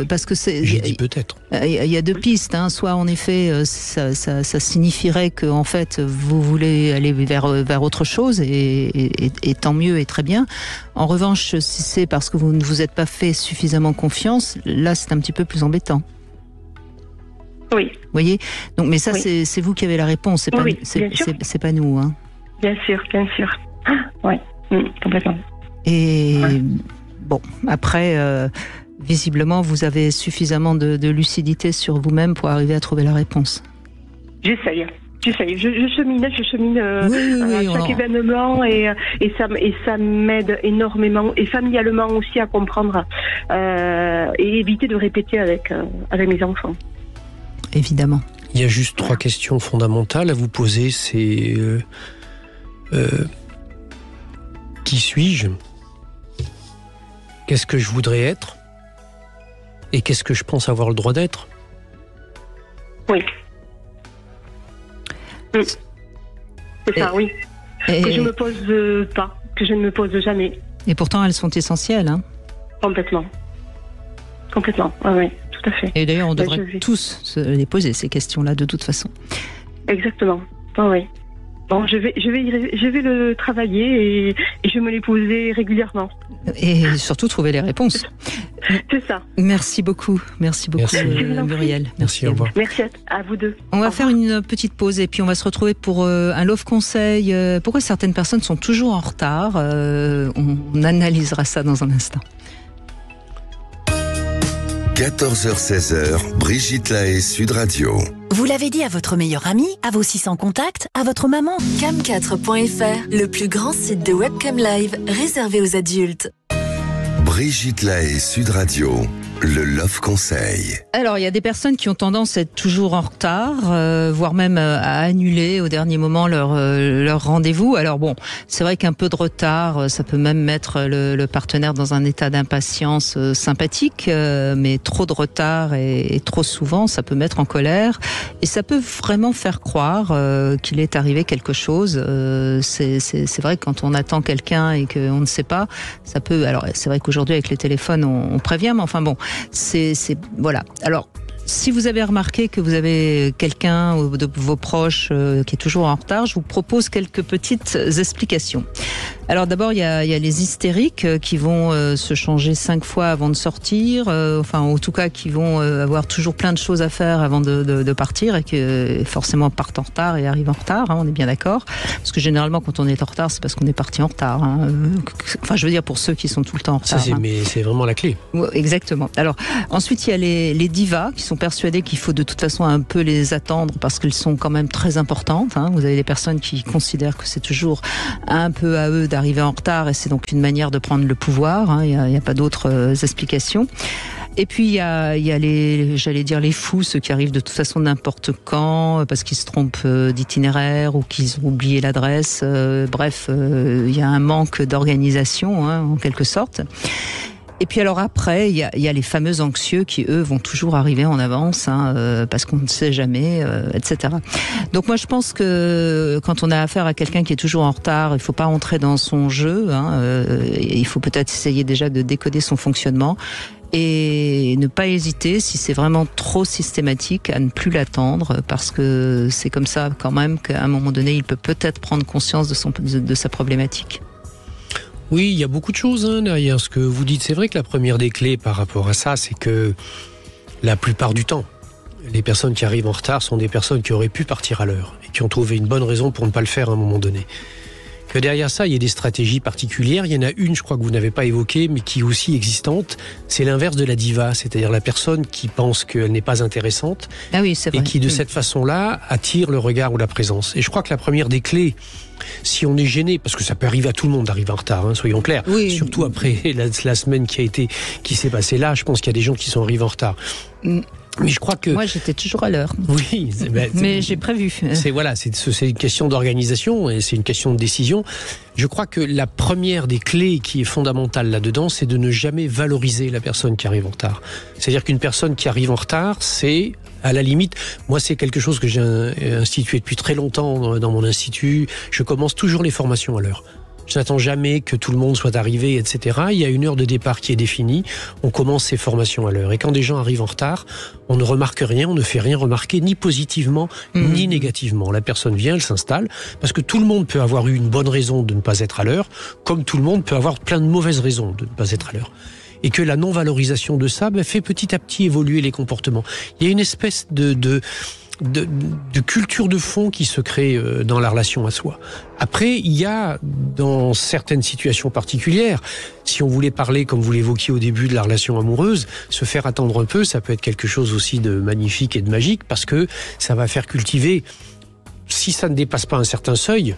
parce que j'ai dit peut-être. Il y a deux pistes. Hein. Soit, en effet, ça signifierait que, en fait, vous voulez aller vers autre chose, et tant mieux et très bien. En revanche, si c'est parce que vous ne vous êtes pas fait suffisamment confiance, là, c'est un petit peu plus embêtant. Oui. Vous voyez ? Donc, mais ça, c'est vous qui avez la réponse. C'est pas nous. Hein. Bien sûr. Oui, complètement. Et bon, après, visiblement, vous avez suffisamment de lucidité sur vous-même pour arriver à trouver la réponse. J'essaye. Je chemine à chaque événement, et ça m'aide énormément, et familialement aussi, à comprendre et éviter de répéter avec mes enfants. Évidemment. Il y a juste 3 questions fondamentales à vous poser. C'est qui suis-je ? Qu'est-ce que je voudrais être ? Et qu'est-ce que je pense avoir le droit d'être ? Oui. C'est ça, oui. Que je ne me pose pas, que je ne me pose jamais. Et pourtant, elles sont essentielles. Hein ? Complètement, oui, tout à fait. Et d'ailleurs, on devrait tous se les poser, ces questions-là, de toute façon. Exactement, oui. Bon, je vais le travailler, et je me les poser régulièrement. Et surtout trouver les réponses. C'est ça. Merci beaucoup Muriel. Merci, au revoir. Merci à vous deux. On va faire une petite pause, et puis on va se retrouver pour un love conseil. Pourquoi certaines personnes sont toujours en retard ? On analysera ça dans un instant. 14h-16h, Brigitte Lahaie, Sud Radio. Vous l'avez dit à votre meilleur ami, à vos 600 contacts, à votre maman. Cam4.fr, le plus grand site de webcam live réservé aux adultes. Brigitte Lahaie, Sud Radio, le Love Conseil. Alors, il y a des personnes qui ont tendance à être toujours en retard, voire même à annuler au dernier moment leur rendez-vous. Alors bon, c'est vrai qu'un peu de retard, ça peut même mettre le partenaire dans un état d'impatience sympathique, mais trop de retard et trop souvent, ça peut mettre en colère, et ça peut vraiment faire croire qu'il est arrivé quelque chose. C'est vrai que quand on attend quelqu'un et qu'on ne sait pas, ça peut... Alors, c'est vrai qu'aujourd'hui, avec les téléphones, on prévient, mais enfin bon, voilà. Alors, si vous avez remarqué que vous avez quelqu'un ou de vos proches qui est toujours en retard, je vous propose quelques petites explications. Alors d'abord, il y a les hystériques qui vont se changer 5 fois avant de sortir, enfin en tout cas qui vont avoir toujours plein de choses à faire avant de partir et qui forcément partent en retard et arrivent en retard, hein, on est bien d'accord. Parce que généralement quand on est en retard, c'est parce qu'on est parti en retard. Hein. Enfin je veux dire pour ceux qui sont tout le temps en retard. Ça, mais c'est vraiment la clé. Ouais, exactement. Alors ensuite il y a les divas qui sont persuadées qu'il faut de toute façon un peu les attendre parce qu'elles sont quand même très importantes. Hein. Vous avez des personnes qui considèrent que c'est toujours un peu à eux d'arriver en retard et c'est donc une manière de prendre le pouvoir. Hein. Il n'y a pas d'autres explications. Et puis il y a les fous, ceux qui arrivent de toute façon n'importe quand parce qu'ils se trompent d'itinéraire ou qu'ils ont oublié l'adresse. Bref, il y a un manque d'organisation, hein, en quelque sorte. Et puis alors après, il y a les fameux anxieux qui, eux, vont toujours arriver en avance, hein, parce qu'on ne sait jamais, etc. Donc moi, je pense que quand on a affaire à quelqu'un qui est toujours en retard, il ne faut pas entrer dans son jeu. Hein, il faut peut-être essayer déjà de décoder son fonctionnement et ne pas hésiter, si c'est vraiment trop systématique, à ne plus l'attendre, parce que c'est comme ça quand même qu'à un moment donné, il peut peut-être prendre conscience de sa problématique. Oui, il y a beaucoup de choses derrière ce que vous dites. C'est vrai que la première des clés par rapport à ça, c'est que la plupart du temps, les personnes qui arrivent en retard sont des personnes qui auraient pu partir à l'heure et qui ont trouvé une bonne raison pour ne pas le faire à un moment donné. Que derrière ça, il y a des stratégies particulières. Il y en a une, je crois que vous n'avez pas évoquée, mais qui est aussi existante. C'est l'inverse de la diva, c'est-à-dire la personne qui pense qu'elle n'est pas intéressante et qui, de cette façon-là, attire le regard ou la présence. Et je crois que la première des clés, si on est gêné, parce que ça peut arriver à tout le monde d'arriver en retard, hein, soyons clairs, surtout après la semaine qui s'est passée là, je pense qu'il y a des gens qui sont arrivés en retard. Mais je crois que... Moi, j'étais toujours à l'heure. Oui. Mais j'ai prévu. C'est une question d'organisation et c'est une question de décision. Je crois que la première des clés qui est fondamentale là-dedans, c'est de ne jamais valoriser la personne qui arrive en retard. C'est-à-dire qu'une personne qui arrive en retard, c'est... À la limite, moi, c'est quelque chose que j'ai institué depuis très longtemps dans mon institut. Je commence toujours les formations à l'heure. Je n'attends jamais que tout le monde soit arrivé, etc. Il y a une heure de départ qui est définie. On commence ces formations à l'heure. Et quand des gens arrivent en retard, on ne remarque rien, on ne fait rien remarquer, ni positivement, ni négativement. La personne vient, elle s'installe, parce que tout le monde peut avoir eu une bonne raison de ne pas être à l'heure, comme tout le monde peut avoir plein de mauvaises raisons de ne pas être à l'heure. Et que la non-valorisation de ça fait petit à petit évoluer les comportements. Il y a une espèce de culture de fond qui se crée dans la relation à soi. Après, il y a, dans certaines situations particulières, si on voulait parler, comme vous l'évoquiez au début, de la relation amoureuse, se faire attendre un peu, ça peut être quelque chose aussi de magnifique et de magique, parce que ça va faire cultiver, si ça ne dépasse pas un certain seuil,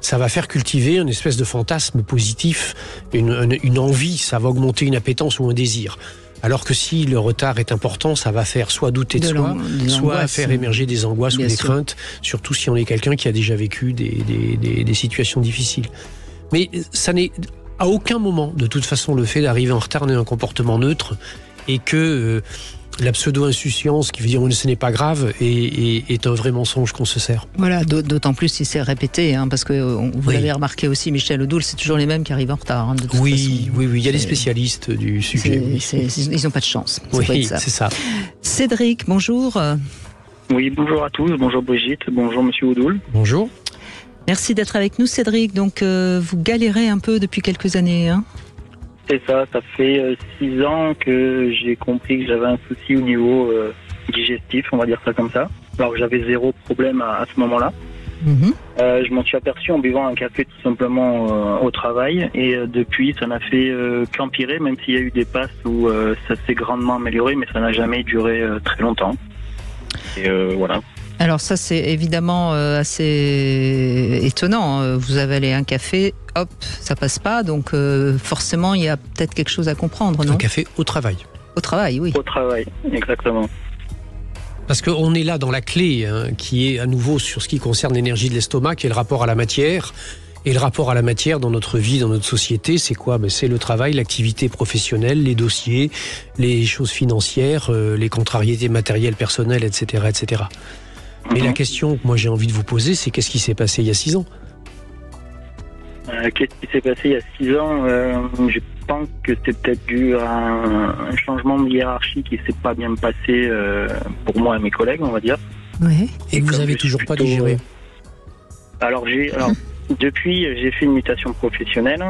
ça va faire cultiver une espèce de fantasme positif, une envie, ça va augmenter une appétence ou un désir. Alors que si le retard est important, ça va faire soit douter de soi, soit faire émerger des angoisses ou des craintes, surtout si on est quelqu'un qui a déjà vécu des situations difficiles. Mais ça n'est à aucun moment, de toute façon, le fait d'arriver en retard n'est un comportement neutre et que la pseudo-insouciance qui veut dire ce n'est pas grave est un vrai mensonge qu'on se sert. Voilà, d'autant plus si c'est répété, hein, parce que vous l'avez remarqué aussi, Michel Odoul, c'est toujours les mêmes qui arrivent en retard. Hein, de toute façon. Oui, il y a des spécialistes du sujet. Ils n'ont pas de chance. Oui, c'est ça. Cédric, bonjour. Oui, bonjour à tous, bonjour Brigitte, bonjour Monsieur Odoul. Bonjour. Merci d'être avec nous, Cédric. Donc, vous galérez un peu depuis quelques années, hein? C'est ça fait 6 ans que j'ai compris que j'avais un souci au niveau digestif, on va dire ça comme ça. Alors que j'avais zéro problème à ce moment-là. Je m'en suis aperçu en buvant un café tout simplement au travail et depuis ça n'a fait qu'empirer, même s'il y a eu des passes où ça s'est grandement amélioré, mais ça n'a jamais duré très longtemps. Et voilà. Alors ça c'est évidemment assez étonnant. Vous avalez un café, hop, ça passe pas, donc forcément il y a peut-être quelque chose à comprendre, non ? Un café au travail. Au travail, oui. Au travail, exactement. Parce qu'on est là dans la clé, qui est à nouveau sur ce qui concerne l'énergie de l'estomac, qui est le rapport à la matière. Et le rapport à la matière dans notre vie, dans notre société, c'est quoi ? C'est le travail, l'activité professionnelle, les dossiers, les choses financières, les contrariétés matérielles, personnelles, etc., etc. Mais la question que moi j'ai envie de vous poser, c'est qu'est-ce qui s'est passé il y a 6 ans ? Qu'est-ce qui s'est passé il y a 6 ans Je pense que c'est peut-être dû à un changement de hiérarchie qui s'est pas bien passé pour moi et mes collègues, on va dire. Oui. Et que vous avez toujours pas digéré. Depuis, j'ai fait une mutation professionnelle,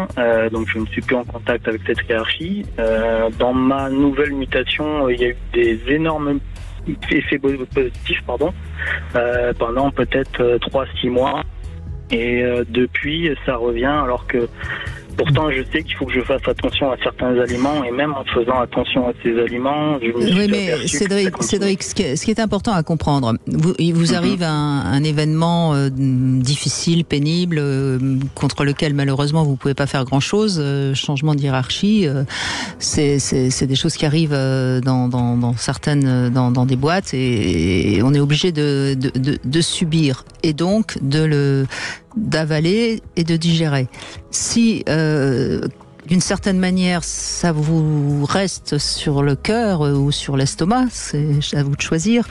donc je ne suis plus en contact avec cette hiérarchie. Dans ma nouvelle mutation, il y a eu des énormes effets positifs, pendant peut-être 3-6 mois. Et depuis, ça revient, alors que pourtant, je sais qu'il faut que je fasse attention à certains aliments, et même en faisant attention à ces aliments, je me suis aperçu Cédric, ce qui est important à comprendre, il vous arrive un événement difficile, pénible, contre lequel malheureusement vous pouvez pas faire grand-chose. Changement de hiérarchie, c'est des choses qui arrivent dans certaines, dans des boîtes, et on est obligé de subir, et donc d'avaler et de digérer. Si d'une certaine manière ça vous reste sur le cœur ou sur l'estomac, c'est à vous de choisir,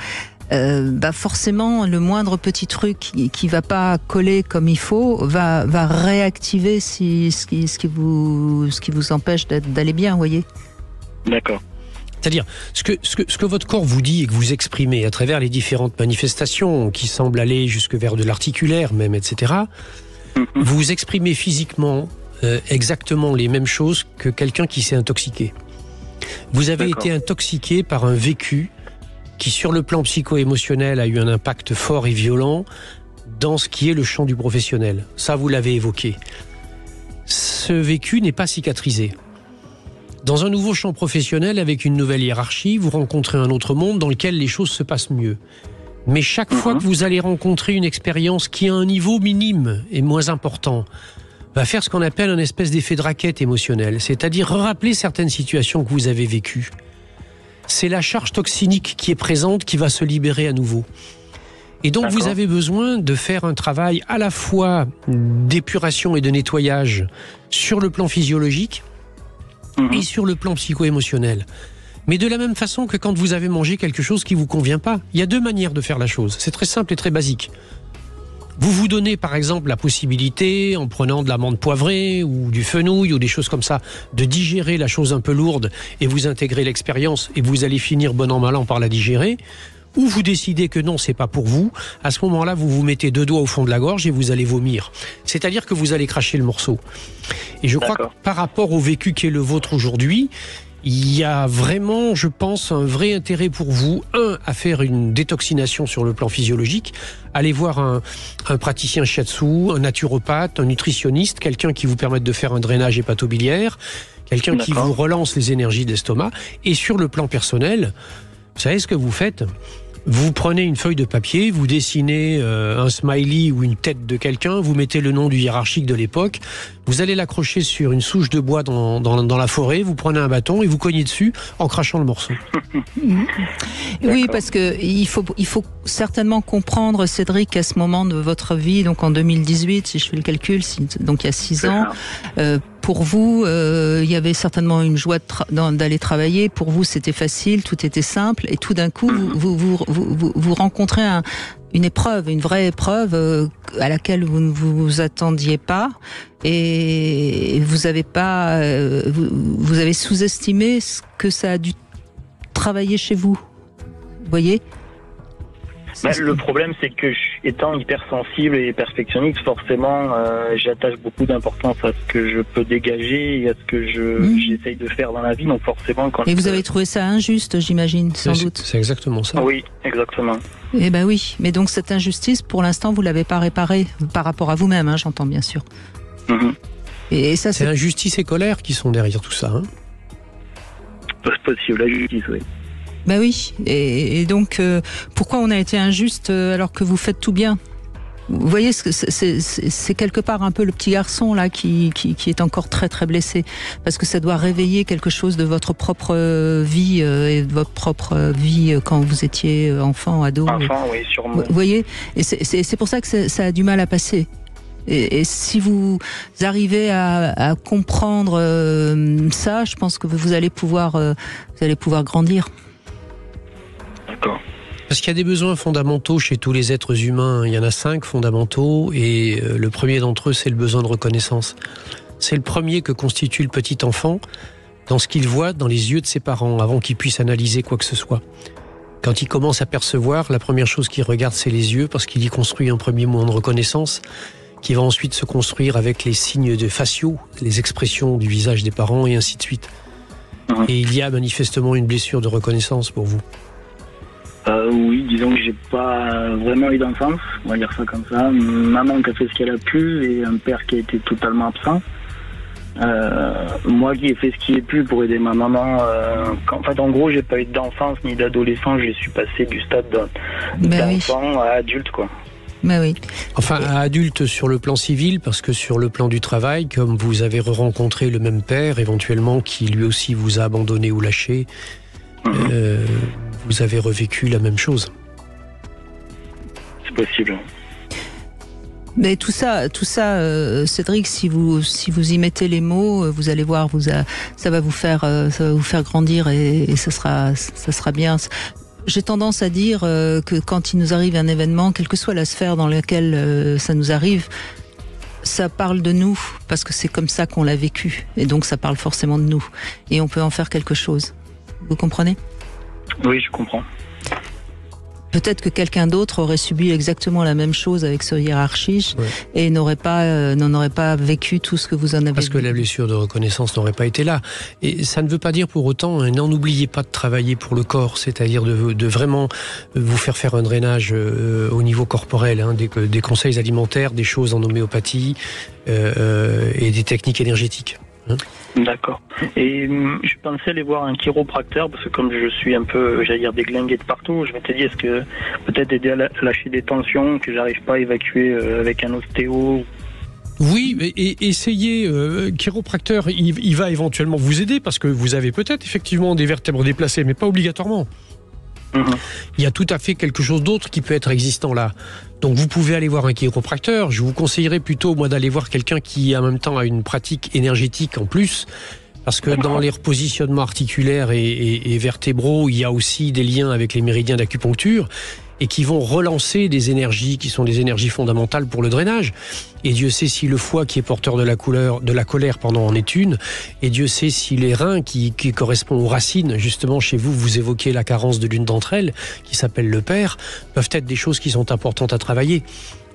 forcément le moindre petit truc qui va pas coller comme il faut va réactiver ce qui vous empêche d'aller bien, vous voyez. D'accord. C'est-à-dire, ce que votre corps vous dit et que vous exprimez à travers les différentes manifestations qui semblent aller jusque vers de l'articulaire même, etc., vous exprimez physiquement exactement les mêmes choses que quelqu'un qui s'est intoxiqué. Vous avez été intoxiqué par un vécu qui, sur le plan psycho-émotionnel, a eu un impact fort et violent dans ce qui est le champ du professionnel. Ça, vous l'avez évoqué. Ce vécu n'est pas cicatrisé. Dans un nouveau champ professionnel, avec une nouvelle hiérarchie, vous rencontrez un autre monde dans lequel les choses se passent mieux. Mais chaque fois que vous allez rencontrer une expérience qui a un niveau minime et moins important, va faire ce qu'on appelle un espèce d'effet de raquette émotionnel, c'est-à-dire rappeler certaines situations que vous avez vécues. C'est la charge toxinique qui est présente qui va se libérer à nouveau. Et donc vous avez besoin de faire un travail à la fois d'épuration et de nettoyage sur le plan physiologique, et sur le plan psycho-émotionnel. Mais de la même façon que quand vous avez mangé quelque chose qui ne vous convient pas. Il y a 2 manières de faire la chose. C'est très simple et très basique. Vous vous donnez par exemple la possibilité, en prenant de l'amande poivrée ou du fenouil ou des choses comme ça, de digérer la chose un peu lourde et vous intégrez l'expérience et vous allez finir bon an mal an par la digérer. Ou vous décidez que non, c'est pas pour vous. À ce moment-là, vous vous mettez 2 doigts au fond de la gorge et vous allez vomir. C'est-à-dire que vous allez cracher le morceau. Et je crois que par rapport au vécu qui est le vôtre aujourd'hui, il y a vraiment, je pense, un vrai intérêt pour vous, à faire une détoxination sur le plan physiologique, aller voir un praticien shiatsu, un naturopathe, un nutritionniste, quelqu'un qui vous permette de faire un drainage hépatobiliaire, quelqu'un qui vous relance les énergies d'estomac. Et sur le plan personnel, vous savez ce que vous faites ? Vous prenez une feuille de papier, vous dessinez un smiley ou une tête de quelqu'un, vous mettez le nom du hiérarchique de l'époque, vous allez l'accrocher sur une souche de bois dans la forêt, vous prenez un bâton et vous cognez dessus en crachant le morceau. Oui, parce que il faut certainement comprendre, Cédric, qu'à ce moment de votre vie, donc en 2018, si je fais le calcul, donc il y a 6 ans, pour vous, il y avait certainement une joie d'aller travailler. Pour vous, c'était facile, tout était simple, et tout d'un coup, vous rencontrez une épreuve, une vraie épreuve à laquelle vous ne vous attendiez pas, et vous avez sous-estimé ce que ça a dû travailler chez vous. Vous voyez ? Le problème, c'est que étant hypersensible et perfectionniste, forcément, j'attache beaucoup d'importance à ce que je peux dégager et à ce que j'essaye de faire dans la vie. Donc forcément, Et vous avez trouvé ça injuste, j'imagine, sans doute. C'est exactement ça. Oui, exactement. Eh ben oui, mais donc cette injustice, pour l'instant, vous l'avez pas réparée par rapport à vous-même, hein, j'entends bien sûr. Et ça, c'est injustice et colère qui sont derrière tout ça. C'est possible, la justice, oui. Ben oui, et donc pourquoi on a été injuste alors que vous faites tout bien ? Vous voyez, c'est quelque part un peu le petit garçon là qui est encore très très blessé, parce que ça doit réveiller quelque chose de votre propre vie et de votre propre vie quand vous étiez enfant, ado. Enfant, oui, sûrement. Vous voyez, et c'est pour ça que ça a du mal à passer. Et si vous arrivez à comprendre ça, je pense que vous allez pouvoir grandir. D'accord. Parce qu'il y a des besoins fondamentaux chez tous les êtres humains. Il y en a 5 fondamentaux et le premier d'entre eux, c'est le besoin de reconnaissance. C'est le premier que constitue le petit enfant dans ce qu'il voit dans les yeux de ses parents avant qu'il puisse analyser quoi que ce soit. Quand il commence à percevoir, la première chose qu'il regarde, c'est les yeux parce qu'il y construit un premier moment de reconnaissance qui va ensuite se construire avec les signes de faciaux, les expressions du visage des parents et ainsi de suite. Et il y a manifestement une blessure de reconnaissance pour vous. Oui, disons que j'ai pas vraiment eu d'enfance, on va dire ça comme ça. Maman qui a fait ce qu'elle a pu et un père qui a été totalement absent. Moi qui ai fait ce qui est pu pour aider ma maman. En fait, en gros, j'ai pas eu d'enfance ni d'adolescence. Je suis passé du stade d'enfant à adulte, quoi. Ben oui. Enfin, à adulte sur le plan civil, parce que sur le plan du travail, comme vous avez rencontré le même père, éventuellement, qui lui aussi vous a abandonné ou lâché, vous avez revécu la même chose. C'est possible. Mais tout ça, Cédric, si vous y mettez les mots, vous allez voir, ça va vous faire grandir et ça sera bien. J'ai tendance à dire que quand il nous arrive un événement, quelle que soit la sphère dans laquelle ça nous arrive, ça parle de nous parce que c'est comme ça qu'on l'a vécu et donc ça parle forcément de nous et on peut en faire quelque chose. Vous comprenez ? Oui, je comprends. Peut-être que quelqu'un d'autre aurait subi exactement la même chose avec ce hiérarchie et n'en aurait pas vécu tout ce que vous en avez Parce que la blessure de reconnaissance n'aurait pas été là. Et ça ne veut pas dire pour autant, n'oubliez pas de travailler pour le corps, c'est-à-dire de vraiment vous faire un drainage au niveau corporel, des conseils alimentaires, des choses en homéopathie et des techniques énergétiques. D'accord. Et je pensais aller voir un chiropracteur parce que comme je suis un peu, j'allais dire, déglingué de partout, je m'étais dit est-ce que peut-être aider à lâcher des tensions que j'arrive pas à évacuer avec un ostéo. Oui, et essayez, chiropracteur, il va éventuellement vous aider parce que vous avez peut-être effectivement des vertèbres déplacées, mais pas obligatoirement. Il y a tout à fait quelque chose d'autre qui peut être existant là. Donc vous pouvez aller voir un chiropracteur. Je vous conseillerais plutôt, moi, d'aller voir quelqu'un qui en même temps a une pratique énergétique en plus. Parce que dans les repositionnements articulaires et vertébraux, il y a aussi des liens avec les méridiens d'acupuncture et qui vont relancer des énergies qui sont des énergies fondamentales pour le drainage. Et Dieu sait si le foie qui est porteur de la colère en est une, et Dieu sait si les reins qui correspondent aux racines, justement chez vous, vous évoquez la carence de l'une d'entre elles, qui s'appelle le père, peuvent être des choses qui sont importantes à travailler.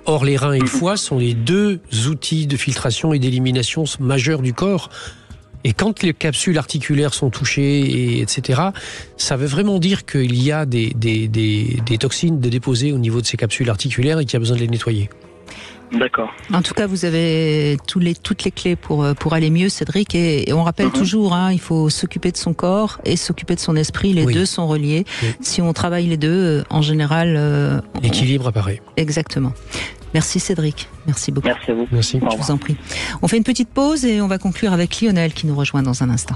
Or, les reins et le foie sont les 2 outils de filtration et d'élimination majeurs du corps. Et quand les capsules articulaires sont touchées, etc., ça veut vraiment dire qu'il y a des toxines de déposées au niveau de ces capsules articulaires et qu'il y a besoin de les nettoyer. D'accord. En tout cas, vous avez toutes les clés pour aller mieux, Cédric. Et on rappelle toujours, il faut s'occuper de son corps et s'occuper de son esprit. Les deux sont reliés. Si on travaille les deux, en général... l'équilibre apparaît. Exactement. Merci Cédric, merci beaucoup. Merci à vous. Merci. Je vous en prie. On fait une petite pause et on va conclure avec Lionel qui nous rejoint dans un instant.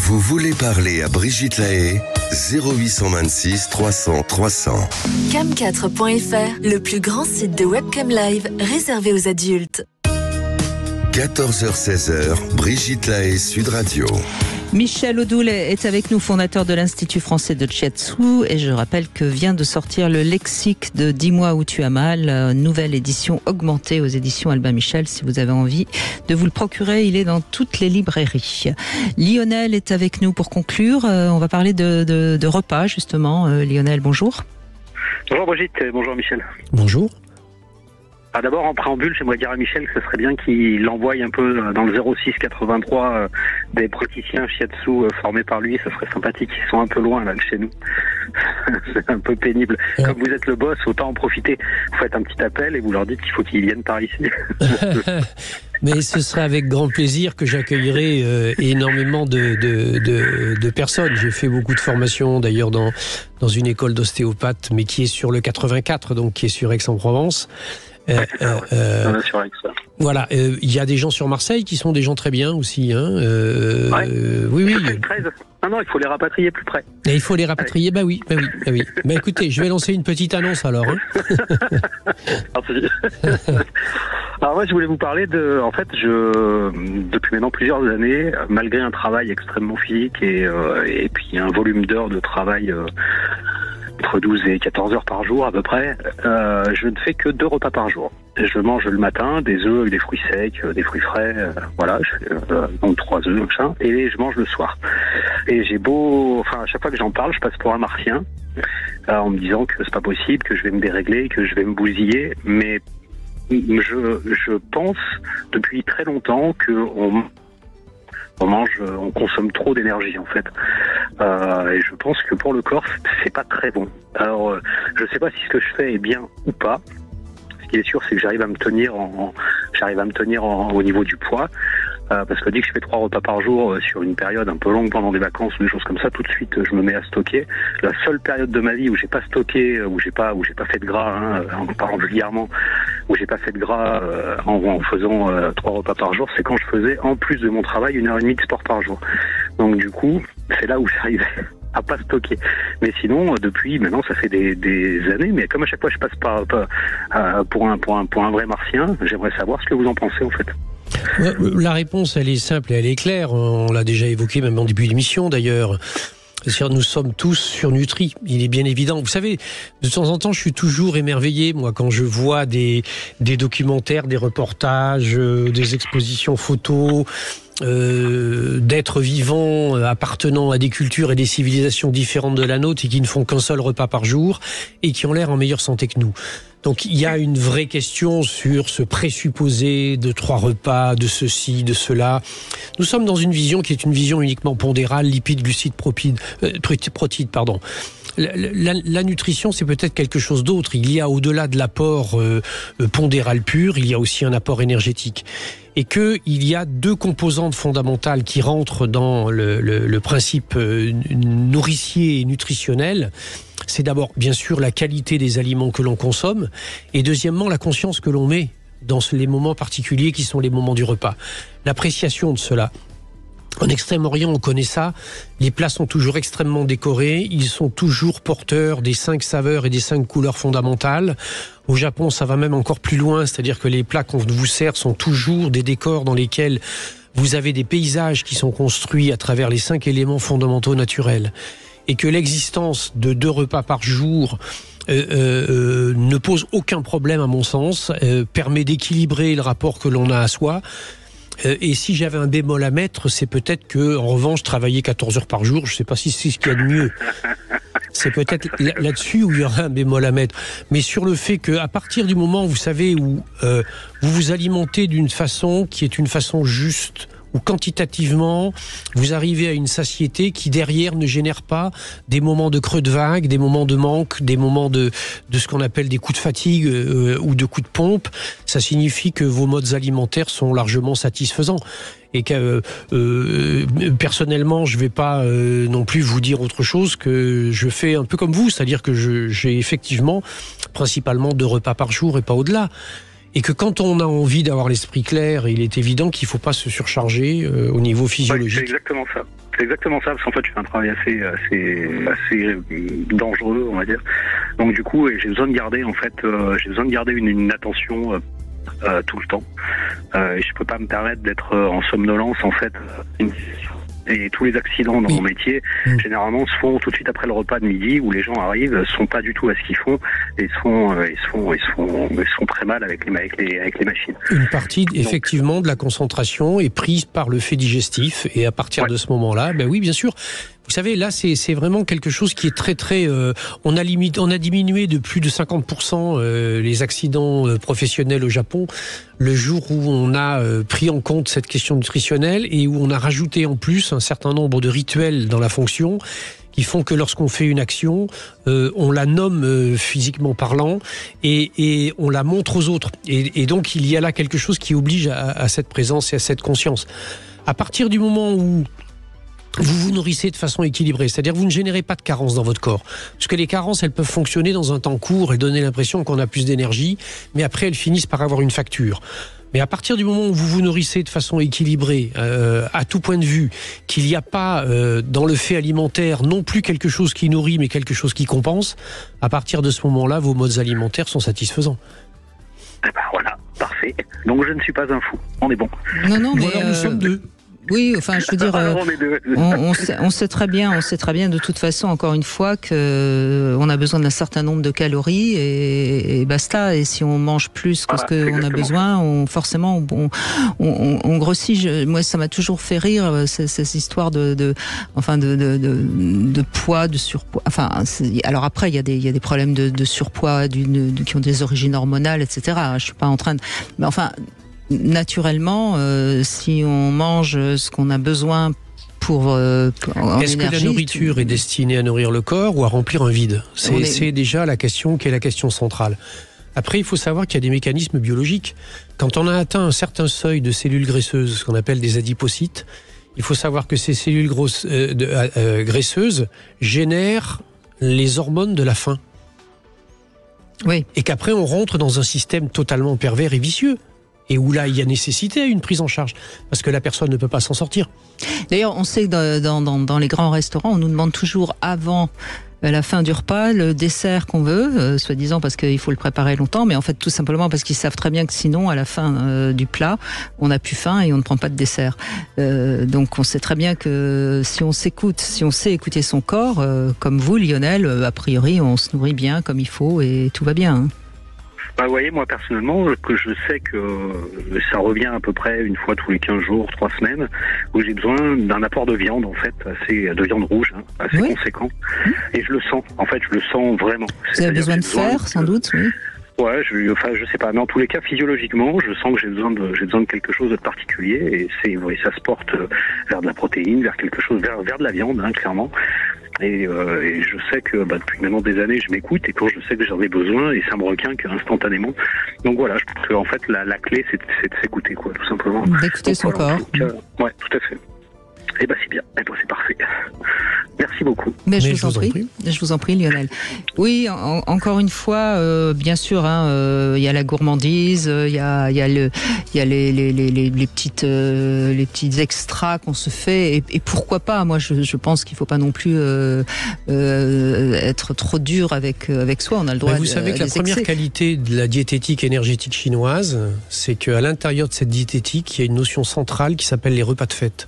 Vous voulez parler à Brigitte Lahaye ? 0826 300 300. Cam4.fr, le plus grand site de webcam live réservé aux adultes. 14h-16h, Brigitte Lahaye, Sud Radio. Michel Odoul est avec nous, fondateur de l'Institut français de Shiatsu, et je rappelle que vient de sortir le lexique de 10 mois où tu as mal, nouvelle édition augmentée aux éditions Albin Michel. Si vous avez envie de vous le procurer, il est dans toutes les librairies. Lionel est avec nous pour conclure. On va parler de repas justement. Lionel, bonjour. Bonjour Brigitte, bonjour Michel. Bonjour. D'abord, en préambule, j'aimerais dire à Michel que ce serait bien qu'il envoie un peu dans le 06 83 des praticiens shiatsu formés par lui. Ce serait sympathique. Ils sont un peu loin là de chez nous. C'est un peu pénible. Comme vous êtes le boss, autant en profiter. Vous faites un petit appel et vous leur dites qu'il faut qu'ils viennent par ici. Mais ce serait avec grand plaisir que j'accueillerai énormément de personnes. J'ai fait beaucoup de formations d'ailleurs dans une école d'ostéopathe, mais qui est sur le 84, donc qui est sur Aix-en-Provence. Voilà, il y a des gens sur Marseille qui sont des gens très bien aussi. Oui. 13. Non, il faut les rapatrier plus près. Et il faut les rapatrier, bah oui. Bah écoutez, je vais lancer une petite annonce alors. Alors moi, je voulais vous parler depuis maintenant plusieurs années, malgré un travail extrêmement physique et puis un volume d'heures de travail entre 12 et 14 heures par jour à peu près, je ne fais que 2 repas par jour. Je mange le matin des œufs avec des fruits secs, des fruits frais, voilà, je fais donc 3 œufs, machin, et je mange le soir. Et à chaque fois que j'en parle, je passe pour un martien, en me disant que c'est pas possible, que je vais me dérégler, que je vais me bousiller, mais je pense depuis très longtemps qu'on consomme trop d'énergie en fait. Et je pense que pour le corps, c'est pas très bon. Alors, je sais pas si ce que je fais est bien ou pas. Ce qui est sûr, c'est que j'arrive à me tenir au niveau du poids. Parce que dès que je fais 3 repas par jour sur une période un peu longue pendant des vacances ou des choses comme ça, tout de suite je me mets à stocker. La seule période de ma vie où j'ai pas stocké, où j'ai pas fait de gras, en parlant vulgairement, où j'ai pas fait de gras en faisant 3 repas par jour, c'est quand je faisais en plus de mon travail 1h30 de sport par jour. Donc du coup, c'est là où j'arrivais à pas stocker. Mais sinon, depuis maintenant, ça fait des années, mais comme à chaque fois je passe pour un vrai martien, j'aimerais savoir ce que vous en pensez en fait. La réponse, elle est simple et elle est claire. On l'a déjà évoqué même en début d'émission d'ailleurs. C'est-à-dire, nous sommes tous surnutris. Il est bien évident. Vous savez, de temps en temps, je suis toujours émerveillé, moi, quand je vois des documentaires, des reportages, des expositions photos, d'êtres vivants appartenant à des cultures et des civilisations différentes de la nôtre et qui ne font qu'un seul repas par jour et qui ont l'air en meilleure santé que nous. Donc il y a une vraie question sur ce présupposé de 3 repas, de ceci, de cela. Nous sommes dans une vision qui est une vision uniquement pondérale, lipides, glucides, protides, pardon. La nutrition, c'est peut-être quelque chose d'autre. Il y a au-delà de l'apport pondéral pur, il y a aussi un apport énergétique. Et qu'il y a 2 composantes fondamentales qui rentrent dans le principe nourricier et nutritionnel. C'est d'abord, bien sûr, la qualité des aliments que l'on consomme, et deuxièmement, la conscience que l'on met dans les moments particuliers qui sont les moments du repas. L'appréciation de cela. En Extrême-Orient, on connaît ça. Les plats sont toujours extrêmement décorés. Ils sont toujours porteurs des 5 saveurs et des 5 couleurs fondamentales. Au Japon, ça va même encore plus loin. C'est-à-dire que les plats qu'on vous sert sont toujours des décors dans lesquels vous avez des paysages qui sont construits à travers les 5 éléments fondamentaux naturels. Et que l'existence de 2 repas par jour ne pose aucun problème à mon sens, permet d'équilibrer le rapport que l'on a à soi. Et si j'avais un bémol à mettre, c'est peut-être que, en revanche, travailler 14 heures par jour, je ne sais pas si c'est ce qu'il y a de mieux. C'est peut-être là-dessus où il y aura un bémol à mettre. Mais sur le fait qu'à partir du moment, vous savez, où vous vous alimentez d'une façon qui est une façon juste, où quantitativement, vous arrivez à une satiété qui derrière ne génère pas des moments de creux de vague, des moments de manque, des moments de ce qu'on appelle des coups de fatigue ou de coups de pompe, ça signifie que vos modes alimentaires sont largement satisfaisants. Et que personnellement, je ne vais pas non plus vous dire autre chose que je fais un peu comme vous, c'est-à-dire que j'ai effectivement principalement 2 repas par jour et pas au-delà. Et que quand on a envie d'avoir l'esprit clair, il est évident qu'il ne faut pas se surcharger au niveau physiologique. Ouais, c'est exactement ça. C'est exactement ça, parce qu'en fait, je fais un travail assez dangereux, on va dire. Donc du coup, j'ai besoin de garder, une attention tout le temps. Et je peux pas me permettre d'être en somnolence, en fait. Et tous les accidents dans mon métier, généralement, se font tout de suite après le repas de midi, où les gens arrivent, sont pas du tout à ce qu'ils font, et se font très mal avec les machines. Une partie, effectivement, de la concentration est prise par le fait digestif, et à partir de ce moment-là, ben oui, bien sûr. Vous savez, là, c'est vraiment quelque chose qui est très... on a diminué de plus de 50% les accidents professionnels au Japon le jour où on a pris en compte cette question nutritionnelle et où on a rajouté en plus un certain nombre de rituels dans la fonction qui font que lorsqu'on fait une action, on la nomme physiquement parlant et on la montre aux autres. Et donc, il y a là quelque chose qui oblige à cette présence et à cette conscience. À partir du moment où vous vous nourrissez de façon équilibrée, c'est-à-dire vous ne générez pas de carences dans votre corps. Parce que les carences, elles peuvent fonctionner dans un temps court et donner l'impression qu'on a plus d'énergie, mais après elles finissent par avoir une facture. Mais à partir du moment où vous vous nourrissez de façon équilibrée, à tout point de vue, qu'il n'y a pas dans le fait alimentaire non plus quelque chose qui nourrit, mais quelque chose qui compense, à partir de ce moment-là, vos modes alimentaires sont satisfaisants. Eh ben voilà, parfait. Donc je ne suis pas un fou, on est bon. Non, mais nous sommes 2. Oui, enfin, je veux dire, on sait très bien de toute façon, encore une fois, que on a besoin d'un certain nombre de calories et basta. Et si on mange plus que ce qu'on a besoin, forcément, on grossit. Moi, ça m'a toujours fait rire ces histoires de poids, de surpoids. Enfin, alors après, il y a des problèmes de surpoids qui ont des origines hormonales, etc. Je suis pas en train de, mais enfin. Naturellement, si on mange ce qu'on a besoin pour est-ce que la nourriture est destinée à nourrir le corps ou à remplir un vide? C'est déjà la question qui est la question centrale. Après, il faut savoir qu'il y a des mécanismes biologiques. Quand on a atteint un certain seuil de cellules graisseuses, ce qu'on appelle des adipocytes, il faut savoir que ces cellules graisseuses génèrent les hormones de la faim. Oui. Et qu'après, on rentre dans un système totalement pervers et vicieux. Et où là, il y a nécessité à une prise en charge, parce que la personne ne peut pas s'en sortir. D'ailleurs, on sait que dans les grands restaurants, on nous demande toujours avant la fin du repas le dessert qu'on veut, soi-disant parce qu'il faut le préparer longtemps, mais en fait tout simplement parce qu'ils savent très bien que sinon, à la fin du plat, on n'a plus faim et on ne prend pas de dessert. Donc on sait très bien que si on sait écouter son corps, comme vous, Lionel, a priori, on se nourrit bien comme il faut et tout va bien. Hein. Vous voyez, moi personnellement, que je sais que ça revient à peu près une fois tous les 15 jours, 3 semaines, où j'ai besoin d'un apport de viande, en fait, de viande rouge, assez conséquent. Et je le sens, en fait, je le sens vraiment. Vous avez besoin de fer, sans doute, oui. Ouais, je sais pas, mais en tous les cas, physiologiquement, je sens que j'ai besoin de quelque chose de particulier, et ça se porte vers de la protéine, vers quelque chose, vers de la viande, clairement. Et je sais que depuis maintenant des années, je m'écoute, et quand je sais que j'en ai besoin, et ça me requinque instantanément. Donc voilà, je pense qu'en fait, la clé, c'est de s'écouter, quoi, tout simplement. D'écouter son corps. Ouais, tout à fait. Eh ben c'est bien, c'est parfait. Merci beaucoup. Mais je vous en prie, Lionel. Oui, encore une fois, bien sûr, il y a la gourmandise, il y a les petits extras qu'on se fait, et pourquoi pas. Moi, je pense qu'il faut pas non plus être trop dur avec soi. On a le droit. Vous savez que la première qualité de la diététique énergétique chinoise, c'est qu'à l'intérieur de cette diététique, il y a une notion centrale qui s'appelle les repas de fête.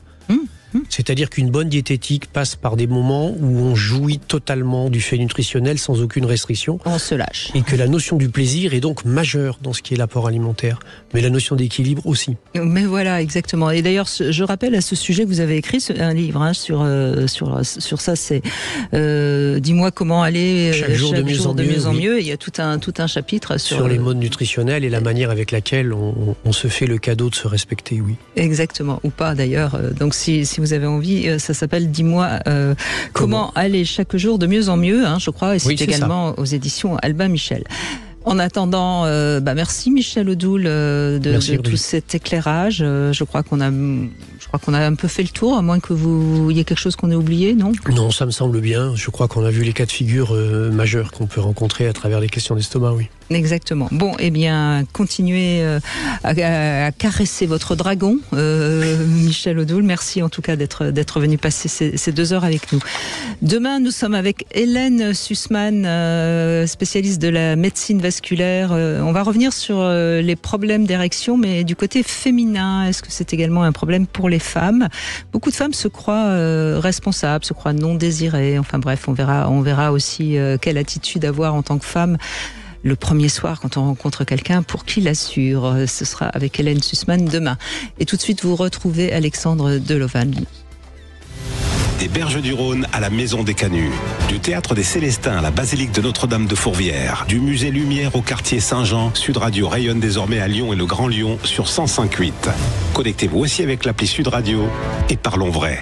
C'est-à-dire qu'une bonne diététique passe par des moments où on jouit totalement du fait nutritionnel sans aucune restriction. On se lâche. Et que la notion du plaisir est donc majeure dans ce qui est l'apport alimentaire. Mais la notion d'équilibre aussi. Mais voilà, exactement. Et d'ailleurs, je rappelle à ce sujet que vous avez écrit un livre sur ça. C'est Dis-moi comment aller chaque jour de mieux en mieux. Et il y a tout un chapitre sur les modes nutritionnels et la manière avec laquelle on se fait le cadeau de se respecter, oui. Exactement, ou pas d'ailleurs. Donc si vous avez envie, ça s'appelle Dis-moi comment aller chaque jour de mieux en mieux, je crois, et c'est également aux éditions Albin Michel. En attendant, merci Michel Odoul de tout cet éclairage. Je crois qu'on a un peu fait le tour, à moins que il y ait quelque chose qu'on ait oublié, non ? Non, ça me semble bien. Je crois qu'on a vu les cas de figure majeurs qu'on peut rencontrer à travers les questions d'estomac, oui. Exactement. Bon, eh bien, continuez à caresser votre dragon, Michel Odoul. Merci en tout cas d'être venu passer ces 2 heures avec nous. Demain, nous sommes avec Hélène Sussman, spécialiste de la médecine vasculaire. On va revenir sur les problèmes d'érection, mais du côté féminin. Est-ce que c'est également un problème pour les femmes ? Beaucoup de femmes se croient responsables, se croient non désirées. Enfin bref, on verra aussi quelle attitude avoir en tant que femme le premier soir quand on rencontre quelqu'un pour qui l'assure. Ce sera avec Hélène Sussman demain. Et tout de suite, vous retrouvez Alexandre Delovan. Des Berges du Rhône à la Maison des Canuts, du Théâtre des Célestins à la Basilique de Notre-Dame de Fourvière, du Musée Lumière au quartier Saint-Jean, Sud Radio rayonne désormais à Lyon et le Grand Lyon sur 105.8. Connectez-vous aussi avec l'appli Sud Radio et parlons vrai.